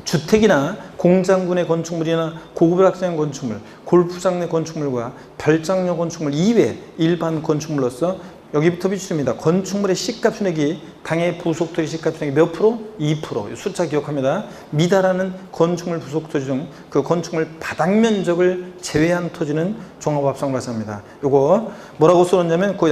주택이나 공장군의 건축물이나 고급 학생 건축물, 골프장 내 건축물과 별장용 건축물 이외 일반 건축물로서 여기부터 비추입니다. 건축물의 시가총액이 당해 부속토지 시가총액이 몇 프로? 2%. 숫자 기억합니다. 미달하는 건축물 부속토지 중 그 건축물 바닥면적을 제외한 토지는 종합합산과세입니다. 요거 뭐라고 써놨냐면 그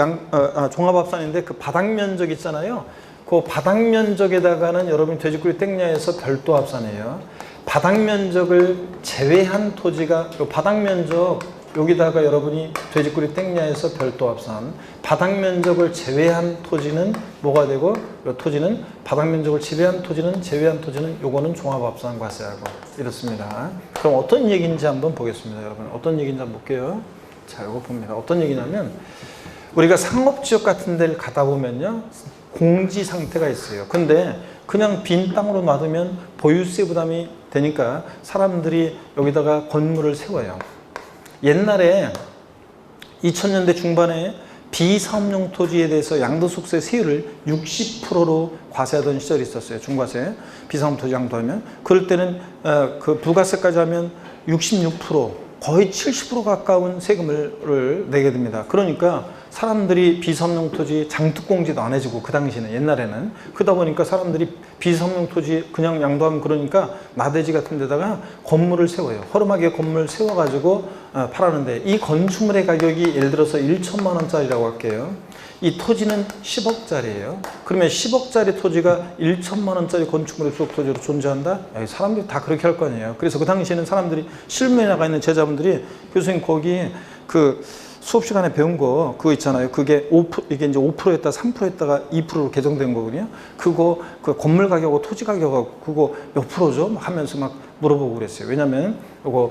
종합합산인데 그 바닥면적 있잖아요. 그 바닥면적에다가는 여러분이 돼지꼬리 땡냐에서 별도 합산이에요. 바닥면적을 제외한 토지가 요 바닥면적 여기다가 여러분이 돼지꼬리 땡냐에서 별도 합산. 바닥면적을 제외한 토지는 뭐가 되고 이 토지는 바닥면적을 제외한 토지는 요거는 종합합산과세하고 이렇습니다. 그럼 어떤 얘기인지 한번 보겠습니다. 여러분 어떤 얘기인지 한번 볼게요. 자 이거 봅니다. 어떤 얘기냐면 우리가 상업지역 같은 데를 가다 보면요 공지 상태가 있어요. 근데 그냥 빈 땅으로 놔두면 보유세 부담이 되니까 사람들이 여기다가 건물을 세워요. 옛날에 2000년대 중반에 비사업용 토지에 대해서 양도소득세 세율을 60%로 과세하던 시절이 있었어요. 중과세. 비사업 토지 양도하면. 그럴 때는 그 부가세까지 하면 66% 거의 70% 가까운 세금을 내게 됩니다. 그러니까 사람들이 비사업용 토지 장특공지도 안 해주고 그 당시에는 옛날에는 그러다 보니까 사람들이 비사업용 토지 그냥 양도하면 그러니까 나대지 같은 데다가 건물을 세워요. 허름하게 건물 세워가지고 팔았는데 이 건축물의 가격이 예를 들어서 1천만 원짜리라고 할게요. 이 토지는 10억짜리예요. 그러면 10억짜리 토지가 1천만 원짜리 건축물의 부속 토지로 존재한다? 사람들이 다 그렇게 할 거 아니에요. 그래서 그 당시에는 사람들이 실무에 나가 있는 제자분들이 교수님 거기 그 수업 시간에 배운 거 그거 있잖아요. 그게 5% 이게 이제 5%였다 3%였다가 2%로 개정된 거거든요. 그거 그 건물 가격하고 토지 가격하고 그거 몇 프로죠? 하면서 막 물어보고 그랬어요. 왜냐면 이거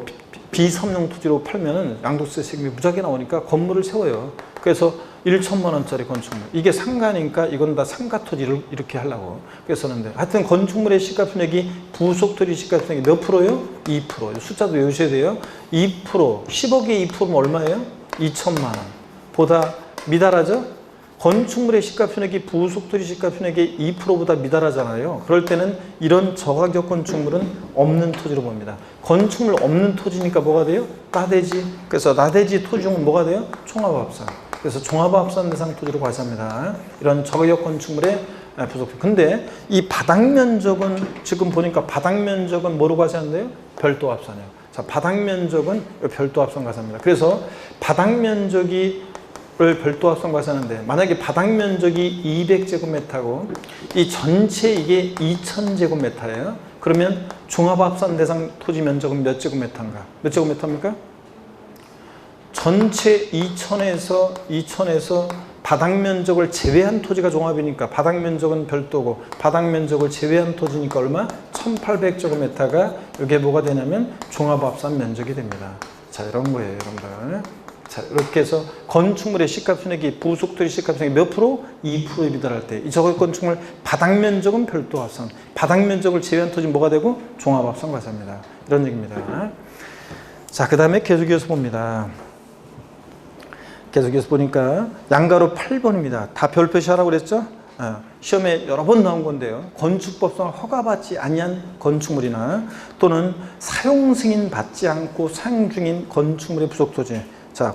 비사업용 토지로 팔면은 양도세 세금이 무지하게 나오니까 건물을 세워요. 그래서 1천만 원짜리 건축물 이게 상가니까 이건 다 상가 토지를 이렇게 하려고 그래서 했는데 하여튼 건축물의 시가총액이 부속 토지 시가총액이 몇 프로요? 2%. 숫자도 외우셔야 돼요. 2% 10억에 2%면 얼마예요? 2천만 원 보다 미달하죠? 건축물의 시가편액이 부속토지 시가편액의 2%보다 미달하잖아요. 그럴 때는 이런 저가격 건축물은 없는 토지로 봅니다. 건축물 없는 토지니까 뭐가 돼요? 나대지. 그래서 나대지 토지용은 뭐가 돼요? 종합합산. 그래서 종합합산 대상 토지로 과세합니다. 이런 저가격 건축물의 부속토지. 근데 이 바닥 면적은 지금 보니까 바닥 면적은 뭐로 과세한대요? 별도 합산이에요. 자, 바닥 면적은 별도 합산 과세합니다. 그래서 바닥 면적이 를 별도 합산 과세하는데 만약에 바닥 면적이 200제곱미터고 이 전체 이게 2000제곱미터예요. 그러면 종합합산 대상 토지 면적은 몇 제곱미터인가? 몇 제곱미터입니까? 전체 2000에서 바닥 면적을 제외한 토지가 종합이니까 바닥 면적은 별도고 바닥 면적을 제외한 토지니까 얼마? 1800제곱미터가 이게 뭐가 되냐면 종합합산 면적이 됩니다. 자, 이런 거예요, 여러분들. 자, 이렇게 해서 건축물의 시가편액이 부속토지 시가편액이 몇 프로? 2%에 미달할 때 이 저가 건축물 바닥 면적은 별도 합산, 바닥 면적을 제외한 토지는 뭐가 되고? 종합합산 과세합니다. 이런 얘기입니다. 자, 그 다음에 계속해서 봅니다. 계속해서 보니까 양가로 8번입니다. 다 별표시하라고 그랬죠? 시험에 여러 번 나온 건데요. 건축법상 허가받지 아니한 건축물이나 또는 사용 승인 받지 않고 사용 중인 건축물의 부속토지. 자,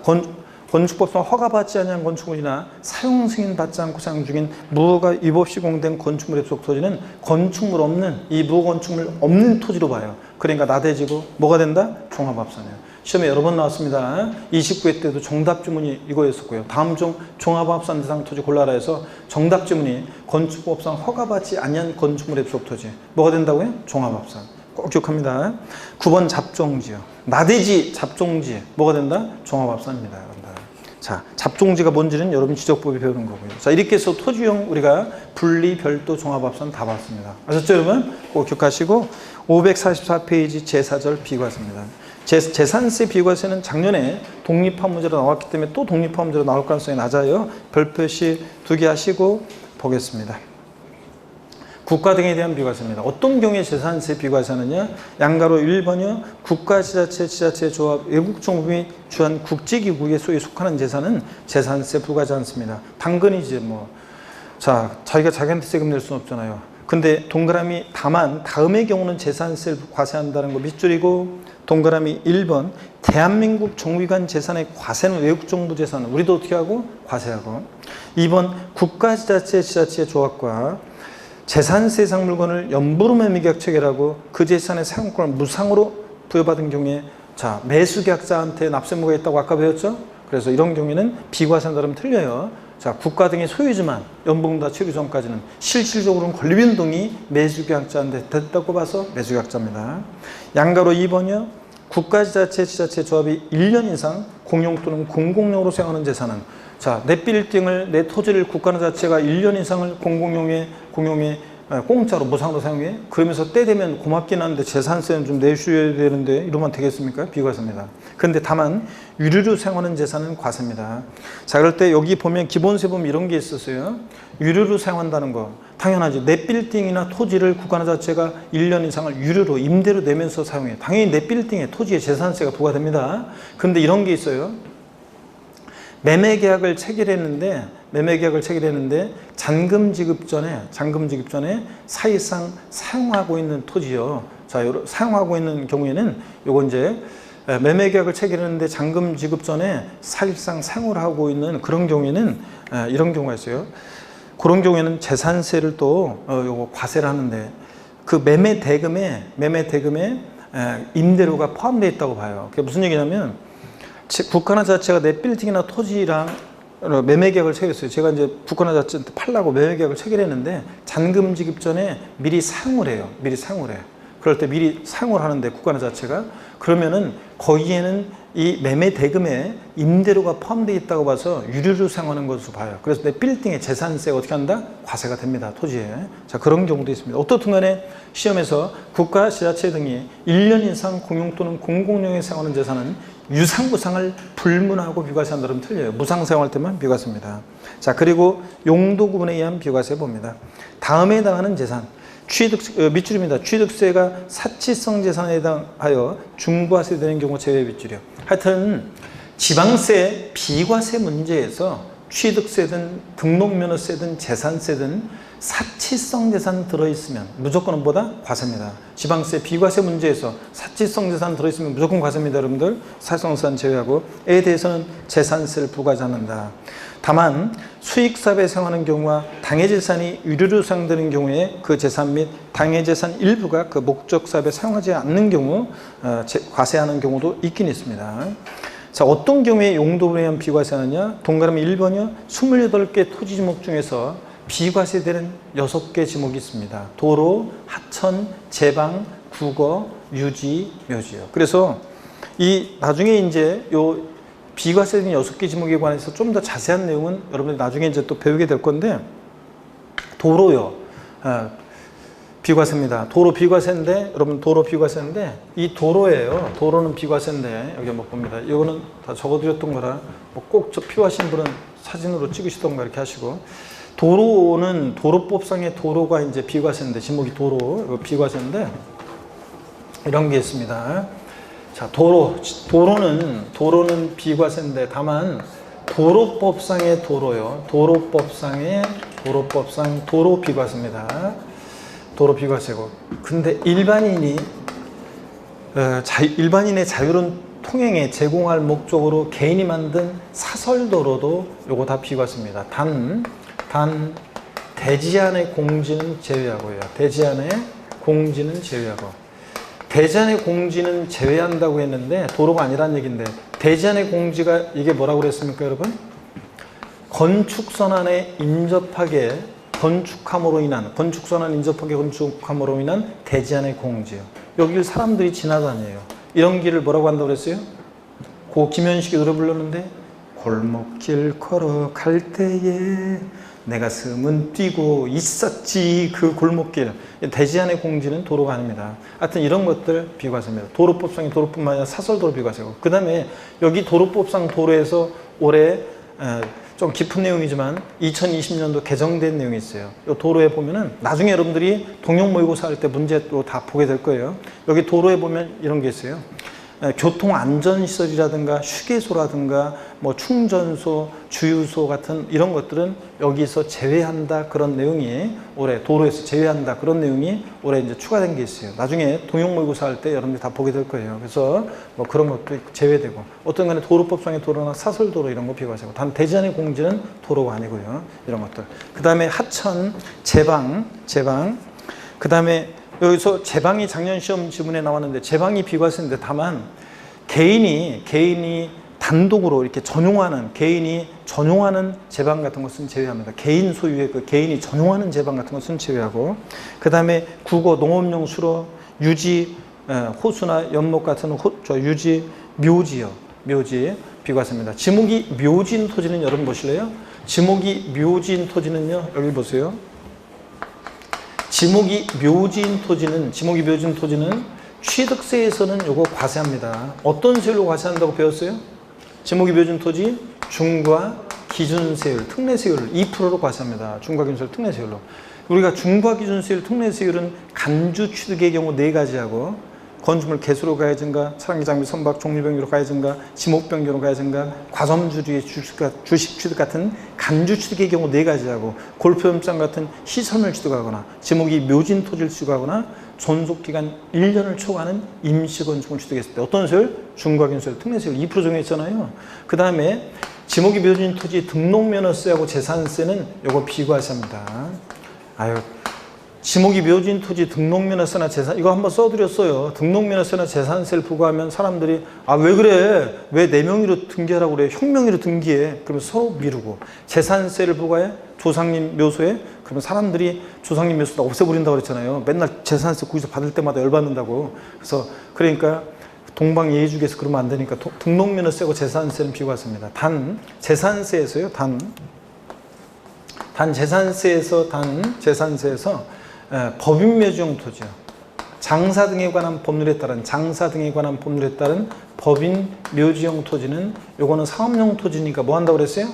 건축법상 허가받지 아니한 건축물이나 사용 승인 받지 않고 사용 중인 무허가 위법 시공된 건축물의 부속토지는 건축물 없는 이 무건축물 없는 토지로 봐요. 그러니까 나대지고 뭐가 된다? 종합합산이에요. 시험에 여러 번 나왔습니다. 29회 때도 정답 지문이 이거였었고요. 다음 중 종합합산 대상 토지 골라라 해서 정답 지문이 건축법상 허가받지 아니한 건축물의 부속토지 뭐가 된다고요? 종합합산. 꼭 기억합니다. 9번 잡종지요. 나대지 잡종지 뭐가 된다? 종합합산입니다, 여러분들. 자, 잡종지가 뭔지는 여러분 지적법에 배우는 거고요. 자, 이렇게 해서 토지용 우리가 분리, 별도, 종합합산 다 봤습니다. 아셨죠, 여러분? 꼭 기억하시고 544페이지 제4절 비과세입니다. 재산세 비과세는 작년에 독립화 문제로 나왔기 때문에 또 독립화 문제로 나올 가능성이 낮아요. 별표시 2개 하시고 보겠습니다. 국가 등에 대한 비과세입니다. 어떤 경우에 재산세 비과세하느냐? 양가로 1번이요. 국가, 지자체, 지자체 조합, 외국 정부이 주한 국제기구에 속하는 재산은 재산세 부과하지 않습니다. 당근이지 뭐. 자, 자기가 자기한테 세금 낼 수는 없잖아요. 근데 동그라미 다만 다음의 경우는 재산세를 과세한다는 거 밑줄이고 동그라미 1번 대한민국 정부기관 재산의 과세는 외국 정부 재산은 우리도 어떻게 하고? 과세하고 2번 국가, 지자체, 지자체 조합과 재산세 상 물건을 연부로 매매계약 체결하고 그 재산의 사용권을 무상으로 부여받은 경우에 자, 매수계약자한테 납세무가 있다고 아까 배웠죠? 그래서 이런 경우에는 비과세한다면 틀려요. 자, 국가 등의 소유지만 연봉다 체류 전까지는 실질적으로는 권리변동이 매수계약자한테 됐다고 봐서 매수계약자입니다. 양가로 2번이요. 국가, 지자체, 지자체 조합이 1년 이상 공용 또는 공공용으로 사용하는 재산은 자, 내 빌딩을, 내 토지를 국가나 자체가 1년 이상을 공용에 공짜로 무상으로 사용해? 그러면서 때 되면 고맙긴 한데 재산세는 좀 내주셔야 되는데 이러면 되겠습니까? 비과세입니다. 그런데 다만 유류로 사용하는 재산은 과세입니다. 자, 그럴 때 여기 보면 기본세 보면 이런 게 있었어요. 유류로 사용한다는 거 당연하지. 내 빌딩이나 토지를 국가나 자체가 1년 이상을 유류로 임대로 내면서 사용해. 당연히 내 빌딩에 토지에 재산세가 부과됩니다. 그런데 이런 게 있어요. 매매계약을 체결했는데 잔금 지급 전에 사실상 사용하고 있는 토지요. 자, 사용하고 있는 경우에는 요거 이제 매매계약을 체결했는데 잔금 지급 전에 사실상 사용을 하고 있는 그런 경우에는 이런 경우가 있어요. 그런 경우에는 재산세를 또 요거 과세를 하는데 그 매매 대금에 임대료가 포함되어 있다고 봐요. 그게 무슨 얘기냐면 국가나 자체가 내 빌딩이나 토지랑 매매계약을 체결했어요. 제가 이제 국가나 자체한테 팔라고 매매계약을 체결했는데 잔금 지급 전에 미리 사용을 해요. 그럴 때 미리 사용을 하는데 국가나 자체가 그러면은 거기에는 이 매매 대금에 임대료가 포함되어 있다고 봐서 유류로 사용하는 것으로 봐요. 그래서 내 빌딩의 재산세가 어떻게 한다? 과세가 됩니다. 토지에. 자, 그런 경우도 있습니다. 어떻든 간에 시험에서 국가, 지자체 등이 1년 이상 공용 또는 공공용에 사용하는 재산은 유상무상을 불문하고 비과세한다면 틀려요. 무상 사용할 때만 비과세입니다. 자, 그리고 용도 구분에 의한 비과세 봅니다. 다음에 해당하는 재산. 밑줄입니다. 취득세가 사치성 재산에 해당하여 중과세되는 경우 제외 밑줄이요. 하여튼 지방세 비과세 문제에서 취득세든 등록면허세든 재산세든 사치성 재산 들어있으면 무조건 뭐다? 과세입니다. 지방세 비과세 문제에서 사치성 재산 들어있으면 무조건 과세입니다. 여러분들 사치성 재산 제외하고 에 대해서는 재산세를 부과하지 않는다. 다만 수익사업에 사용하는 경우와 당해재산이 유료로 사용되는 경우에 그 재산 및 당해재산 일부가 그 목적사업에 사용하지 않는 경우 과세하는 경우도 있긴 있습니다. 자, 어떤 경우에 용도로 의한 비과세하느냐? 동그라미 1번이요. 28개 토지 지목 중에서 비과세되는 6개 지목이 있습니다. 도로, 하천, 제방, 국어, 유지, 묘지요. 그래서 이 나중에 이제 요 비과세된 6개 지목에 관해서 좀 더 자세한 내용은 여러분들이 나중에 이제 또 배우게 될 건데, 도로요. 비과세입니다. 도로 비과세인데, 여러분 도로 비과세인데, 이 도로예요. 도로는 비과세인데, 여기 한번 봅니다. 이거는 다 적어드렸던 거라, 뭐 꼭 필요하신 분은 사진으로 찍으시던가 이렇게 하시고, 도로는 도로법상의 도로가 이제 비과세인데, 지목이 도로, 비과세인데, 이런 게 있습니다. 자, 도로는 비과세인데, 다만, 도로법상의 도로요. 도로법상 도로 비과세입니다. 도로 비과세고. 근데 일반인의 자유로운 통행에 제공할 목적으로 개인이 만든 사설도로도 요거 다 비과세입니다. 단 대지안의 공지는 제외하고요. 대지안의 공지는 제외한다고 했는데 도로가 아니란 얘기인데, 대지안의 공지가 이게 뭐라고 그랬습니까, 여러분? 건축선안에 인접하게 건축함으로 인한 대지안의 공지요. 여기를 사람들이 지나다녀요. 이런 길을 뭐라고 한다고 그랬어요? 고 김현식이 노래 불렀는데, 골목길 걸어갈 때에 내 가슴은 뛰고 있었지 그 골목길. 대지안의 공지는 도로가 아닙니다. 하여튼 이런 것들 비과세입니다. 도로법상의 도로뿐만 아니라 사설도로 비과세고, 그 다음에 여기 도로법상 도로에서 올해 좀 깊은 내용이지만 2020년도 개정된 내용이 있어요. 이 도로에 보면은 나중에 여러분들이 동영 모의고사 할 때 문제로 다 보게 될 거예요. 여기 도로에 보면 이런 게 있어요. 교통안전시설이라든가 휴게소라든가 뭐 충전소, 주유소 같은 이런 것들은 여기서 제외한다, 그런 내용이 올해 도로에서 제외한다, 그런 내용이 올해 이제 추가된 게 있어요. 나중에 동영 모의고사 할 때 여러분들이 다 보게 될 거예요. 그래서 뭐 그런 것도 제외되고, 어떤 간에 도로법상의 도로나 사설도로 이런 거 비과세고, 단 대지안의 공지는 도로가 아니고요. 이런 것들. 그 다음에 하천, 제방. 그 다음에 여기서 제방이 작년 시험 지문에 나왔는데, 제방이 비과세인데, 다만 개인이 단독으로 이렇게 개인이 전용하는 제방 같은 것은 제외합니다. 개인 소유의 개인이 전용하는 제방 같은 것은 제외하고, 그 다음에 국어, 농업용 수로, 유지, 호수나 연못 같은 유지, 묘지 비과세입니다. 지목이 묘지인 토지는 여러분 보실래요? 지목이 묘지인 토지는요, 여기 보세요. 지목이 묘지인 토지는 취득세에서는 요거 과세합니다. 어떤 세율로 과세한다고 배웠어요? 지목이 묘지인 토지 중과 기준세율, 특례세율을 2%로 과세합니다. 중과 기준세율, 특례세율로. 우리가 중과 기준세율, 특례세율은 간주 취득의 경우 4가지하고, 건축물 개수로 가야든가, 차량기 장비 선박 종류 변경으로 가야든가, 지목 변경으로 가야든가, 과점주의 주식 취득 같은 간주 취득의 경우 4가지하고, 골프연장 같은 시설물 취득하거나, 지목이 묘진 토지를 취득하거나, 존속기간 1년을 초과하는 임시건축을 취득했을 때 어떤 세율? 중과기준세율, 특례세율 2% 정해있잖아요. 그 다음에 지목이 묘진 토지 등록면허세하고 재산세는 요거 비과세입니다. 지목이 묘진 토지 등록면허세나 재산, 이거 한번 써드렸어요. 등록면허세나 재산세를 부과하면 사람들이 왜 그래? 왜 내 명의로 등기하라고 그래? 형 명의로 등기해. 그러면 서로 미루고, 재산세를 부과해? 조상님 묘소에? 그러면 사람들이 조상님 묘소 다 없애버린다고 그랬잖아요. 맨날 재산세 거기서 받을 때마다 열받는다고. 그래서 그러니까 동방예의주기에서 그러면 안 되니까 등록면허세고 재산세는 비과세입니다. 단 재산세에서 법인묘지용 토지요. 장사 등에 관한 법률에 따른 법인묘지용 토지는 요거는 상업용 토지니까 뭐 한다고 그랬어요?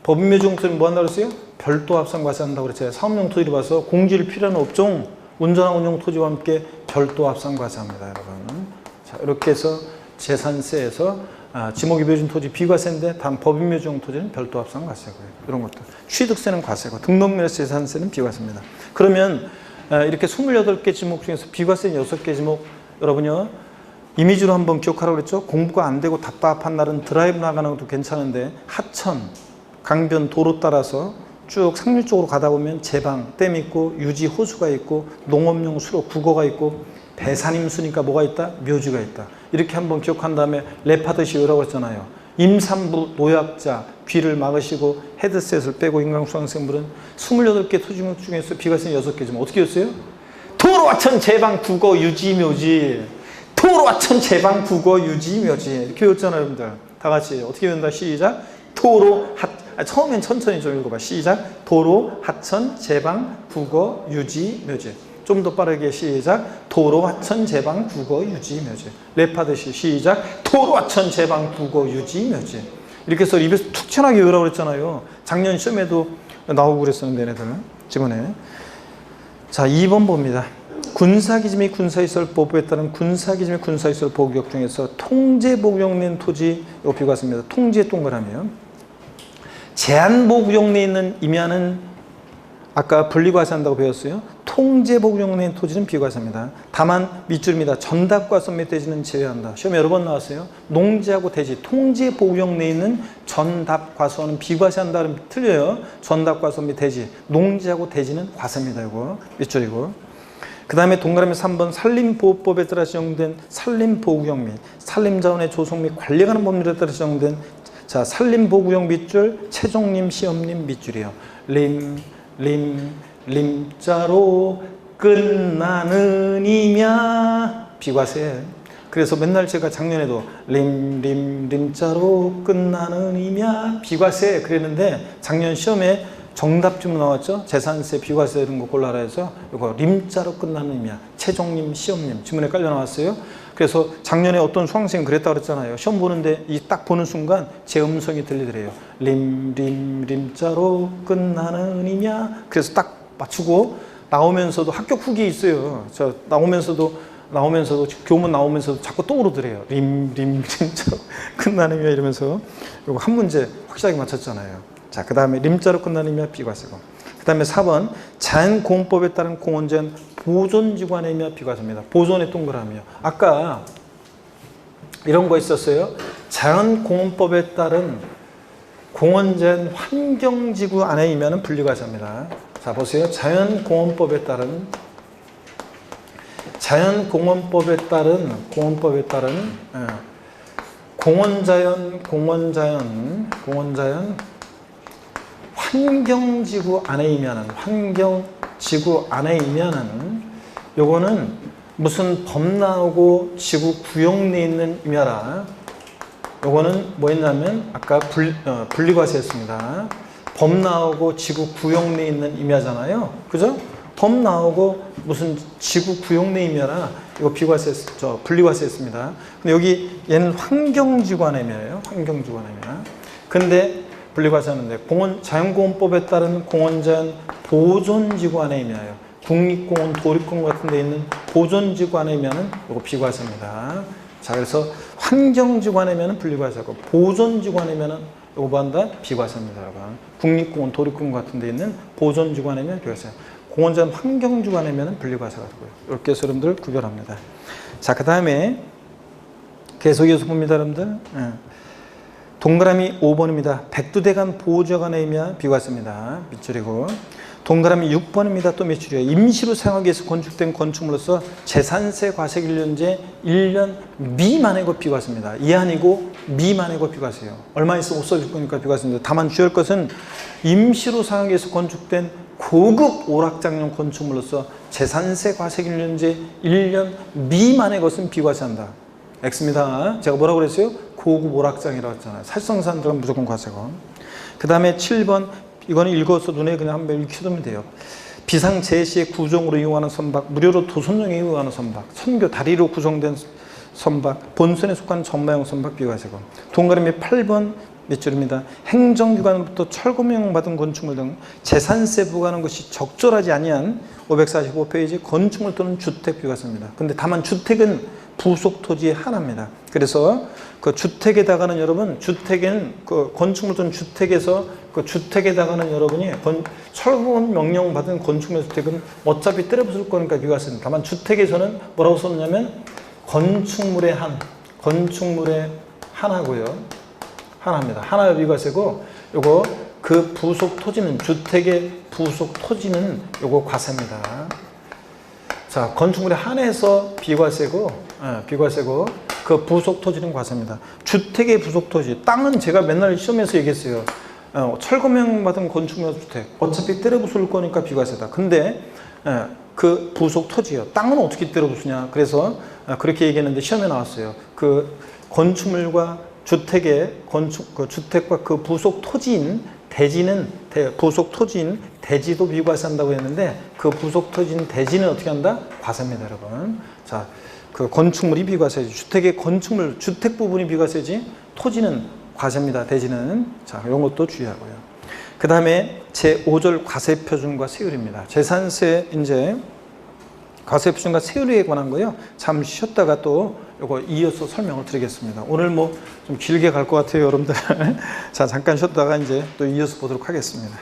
법인묘지용 토지는 뭐 한다고 그랬어요? 별도 합산 과세한다고 그랬어요. 상업용 토지를 봐서 공지를 필요한 업종, 운전하고 운용 토지와 함께 별도 합산 과세합니다, 여러분. 자, 이렇게 해서 재산세에서 지목이 묘진 토지 비과세인데 단 법인 묘지용 토지는 별도 합산 과세고요. 이런 것들. 취득세는 과세고 등록면에서 재산세는 비과세입니다. 그러면 이렇게 28개 지목 중에서 비과세 6개 지목 여러분요 이미지로 한번 기억하라고 그랬죠. 공부가 안 되고 답답한 날은 드라이브 나가는 것도 괜찮은데 하천, 강변, 도로 따라서 쭉 상류 쪽으로 가다 보면 제방, 댐 있고 유지 호수가 있고 농업용 수로 국어가 있고 배산임수니까 뭐가 있다? 묘지가 있다. 이렇게 한번 기억한 다음에 랩하듯이 외우라고 했잖아요. 임산부, 노약자, 귀를 막으시고 헤드셋을 빼고 인강수강생분은 28개 토지목 중에서 비과세는 6개지만 어떻게 했어요? 도로, 하천, 제방, 국어, 유지, 묘지. 도로, 하천, 제방, 국어, 유지, 묘지. 이렇게 외웠잖아요, 여러분들. 다 같이 어떻게 외운다? 시작. 도로, 처음엔 천천히 좀 읽어봐. 시작. 도로, 하천, 제방, 국어, 유지, 묘지. 좀 더 빠르게 시작. 도로, 하천, 제방, 국어, 유지, 묘지. 랩하듯이 시작. 도로, 하천, 제방, 국어, 유지, 묘지. 이렇게 해서 입에서 툭 튀어나오게 외우라고 그랬잖아요. 작년 시험에도 나오고 그랬었는데 얘네들은 지번에. 자, 2번 봅니다. 군사기지 및 군사시설보호법에 따른 군사기지 및 군사시설보호구역 중에서 통제보호구역 내 토지 이거 비과세입니다. 통제 동그라미요. 제한보호구역 내에 있는 임야는 아까 분리과세한다고 배웠어요. 통제보호구역 내 토지는 비과세입니다. 다만 밑줄입니다. 전답과선 및 대지는 제외한다. 시험에 여러 번 나왔어요. 농지하고 대지, 통제보호구역 내에 있는 전답과선은 비과세한다 그러면 틀려요. 전답과선 및 대지, 농지하고 대지는 과세입니다. 이거 밑줄이고. 그 다음에 동그라미 3번 산림보호법에 따라 지정된 산림보호구역 및 산림자원의 조성 및 관리에 관한 법률에 따라 지정된 자 산림보호구역 밑줄 최종림 시험림 밑줄이요. 림자로 끝나는 임야 비과세. 그래서 맨날 제가 작년에도 림자로 끝나는 임야 비과세 그랬는데 작년 시험에 정답 주문 나왔죠. 재산세 비과세 이런 거 골라라 해서 이거 림자로 끝나는 임야 최종림 시험림 지문에 깔려 나왔어요. 그래서 작년에 어떤 수강생이 그랬다 그랬잖아요. 시험 보는데 이 딱 보는 순간 제 음성이 들리더래요. 림자로 끝나는 임야. 그래서 딱 맞추고 나오면서도 합격 후기 있어요. 저 나오면서도 교문 나오면서도 자꾸 떠오르더래요. 림자로 끝나는 임야 이러면서 이거 한 문제 확실하게 맞췄잖아요. 자, 그 다음에 림자로 끝나는 임야 비과세고. 그 다음에 4번 자연공법에 따른 공원자연 보존지구안의 임야 비과세입니다. 보존의 동그라미요. 아까 이런 거 있었어요. 자연공원법에 따른 공원자연 환경지구 안의 임야는 분리과세입니다. 자, 보세요. 자연공원법에 따른 공원자연 환경지구 안에 임야는 요거는 무슨 법 나오고 지구 구역 내에 있는 임야라. 요거는 뭐였냐면 아까 분리과세였습니다. 법 나오고 지구 구역 내에 있는 임야잖아요. 그죠? 법 나오고 무슨 지구 구역 내 임야라 이거 분리과세였습니다. 근데 여기 얘는 환경지구 안의 임야예요. 환경지구 안의 임야. 근데 분리과세하는데 자연공원법에 따른 공원자연 보존지구 안의 임야예요. 국립공원, 도립공원 같은 데 있는 보존지구 안의 임야는 이거 비과세입니다. 자, 그래서 환경지구 안의 임야는 분리과세하고 보존지구 안의 임야는 이거 뭐한다? 비과세입니다. 여러분. 국립공원, 도립공원 같은 데 있는 보존지구 안의 임야는 비과세. 공원자연 환경지구 안의 임야는 분리과세가 되고요. 이렇게 해서 여러분들 구별합니다. 자, 그 다음에 계속해서 봅니다, 여러분들. 동그라미 5번입니다. 백두대간 보호지역 안의 임야 비과세입니다. 밑줄이고. 동그라미 6번입니다. 또 밑줄이에요. 임시로 사용하기 위해서 건축된 건축물로서 재산세 과세 기준제 1년 미만의 것 비과세입니다. 이한이고 미만의 것 비과세예요. 얼마 있어 못 써줄 거니까 비과세입니다. 다만 주의할 것은 임시로 사용하기 위해서 건축된 고급 오락장용 건축물로서 재산세 과세 기준제 1년 미만의 것은 비과세한다. X입니다. 제가 뭐라고 그랬어요? 고급 오락장이라고 했잖아요. 살성산 들어가면 무조건 과세고. 그 다음에 7번 이거는 읽어서 눈에 그냥 한번 익혀두면 돼요. 비상제시의 구정으로 이용하는 선박, 무료로 도선용에 이용하는 선박, 선교 다리로 구성된 선박, 본선에 속하는 전마용 선박 비과세고. 동그라미 8번 밑줄입니다. 행정기관으로부터 철거명 받은 건축물 등 재산세 부과하는 것이 적절하지 아니한 545페이지 건축물 또는 주택 비과세입니다. 근데 다만 주택은 부속 토지의 하나입니다. 그래서 그 주택에다가는 여러분, 주택엔 그 건축물전 주택에서 그 주택에다가는 여러분이 철거원 명령 받은 건축물 주택은 어차피 때려부술 거니까 비과세입니다. 다만 주택에서는 뭐라고 썼냐면 건축물의 하나고요. 하나입니다. 하나의 비과세고, 요거 그 부속 토지는, 주택의 부속 토지는 요거 과세입니다. 자, 건축물에 한해서 비과세고, 그 부속 토지는 과세입니다. 주택의 부속 토지, 땅은 제가 맨날 시험에서 얘기했어요. 철거명 받은 건축물 주택, 어차피 때려 부술 거니까 비과세다. 근데 그 부속 토지요. 땅은 어떻게 때려 부수냐. 그래서 그렇게 얘기했는데 시험에 나왔어요. 그 건축물과 주택과 그 부속 토지인 대지는, 부속 토지인 대지도 비과세한다고 했는데, 그 부속 토지인 대지는 어떻게 한다? 과세입니다, 여러분. 자, 그 건축물이 비과세지. 주택의 건축물, 주택 부분이 비과세지, 토지는 과세입니다, 대지는. 자, 이런 것도 주의하고요. 그 다음에 제5절 과세표준과 세율입니다. 재산세, 이제 과세표준과 세율에 관한 거요. 잠시 쉬었다가 또 이거 이어서 설명을 드리겠습니다. 오늘 뭐 좀 길게 갈 것 같아요, 여러분들. 자, 잠깐 쉬었다가 이제 또 이어서 보도록 하겠습니다.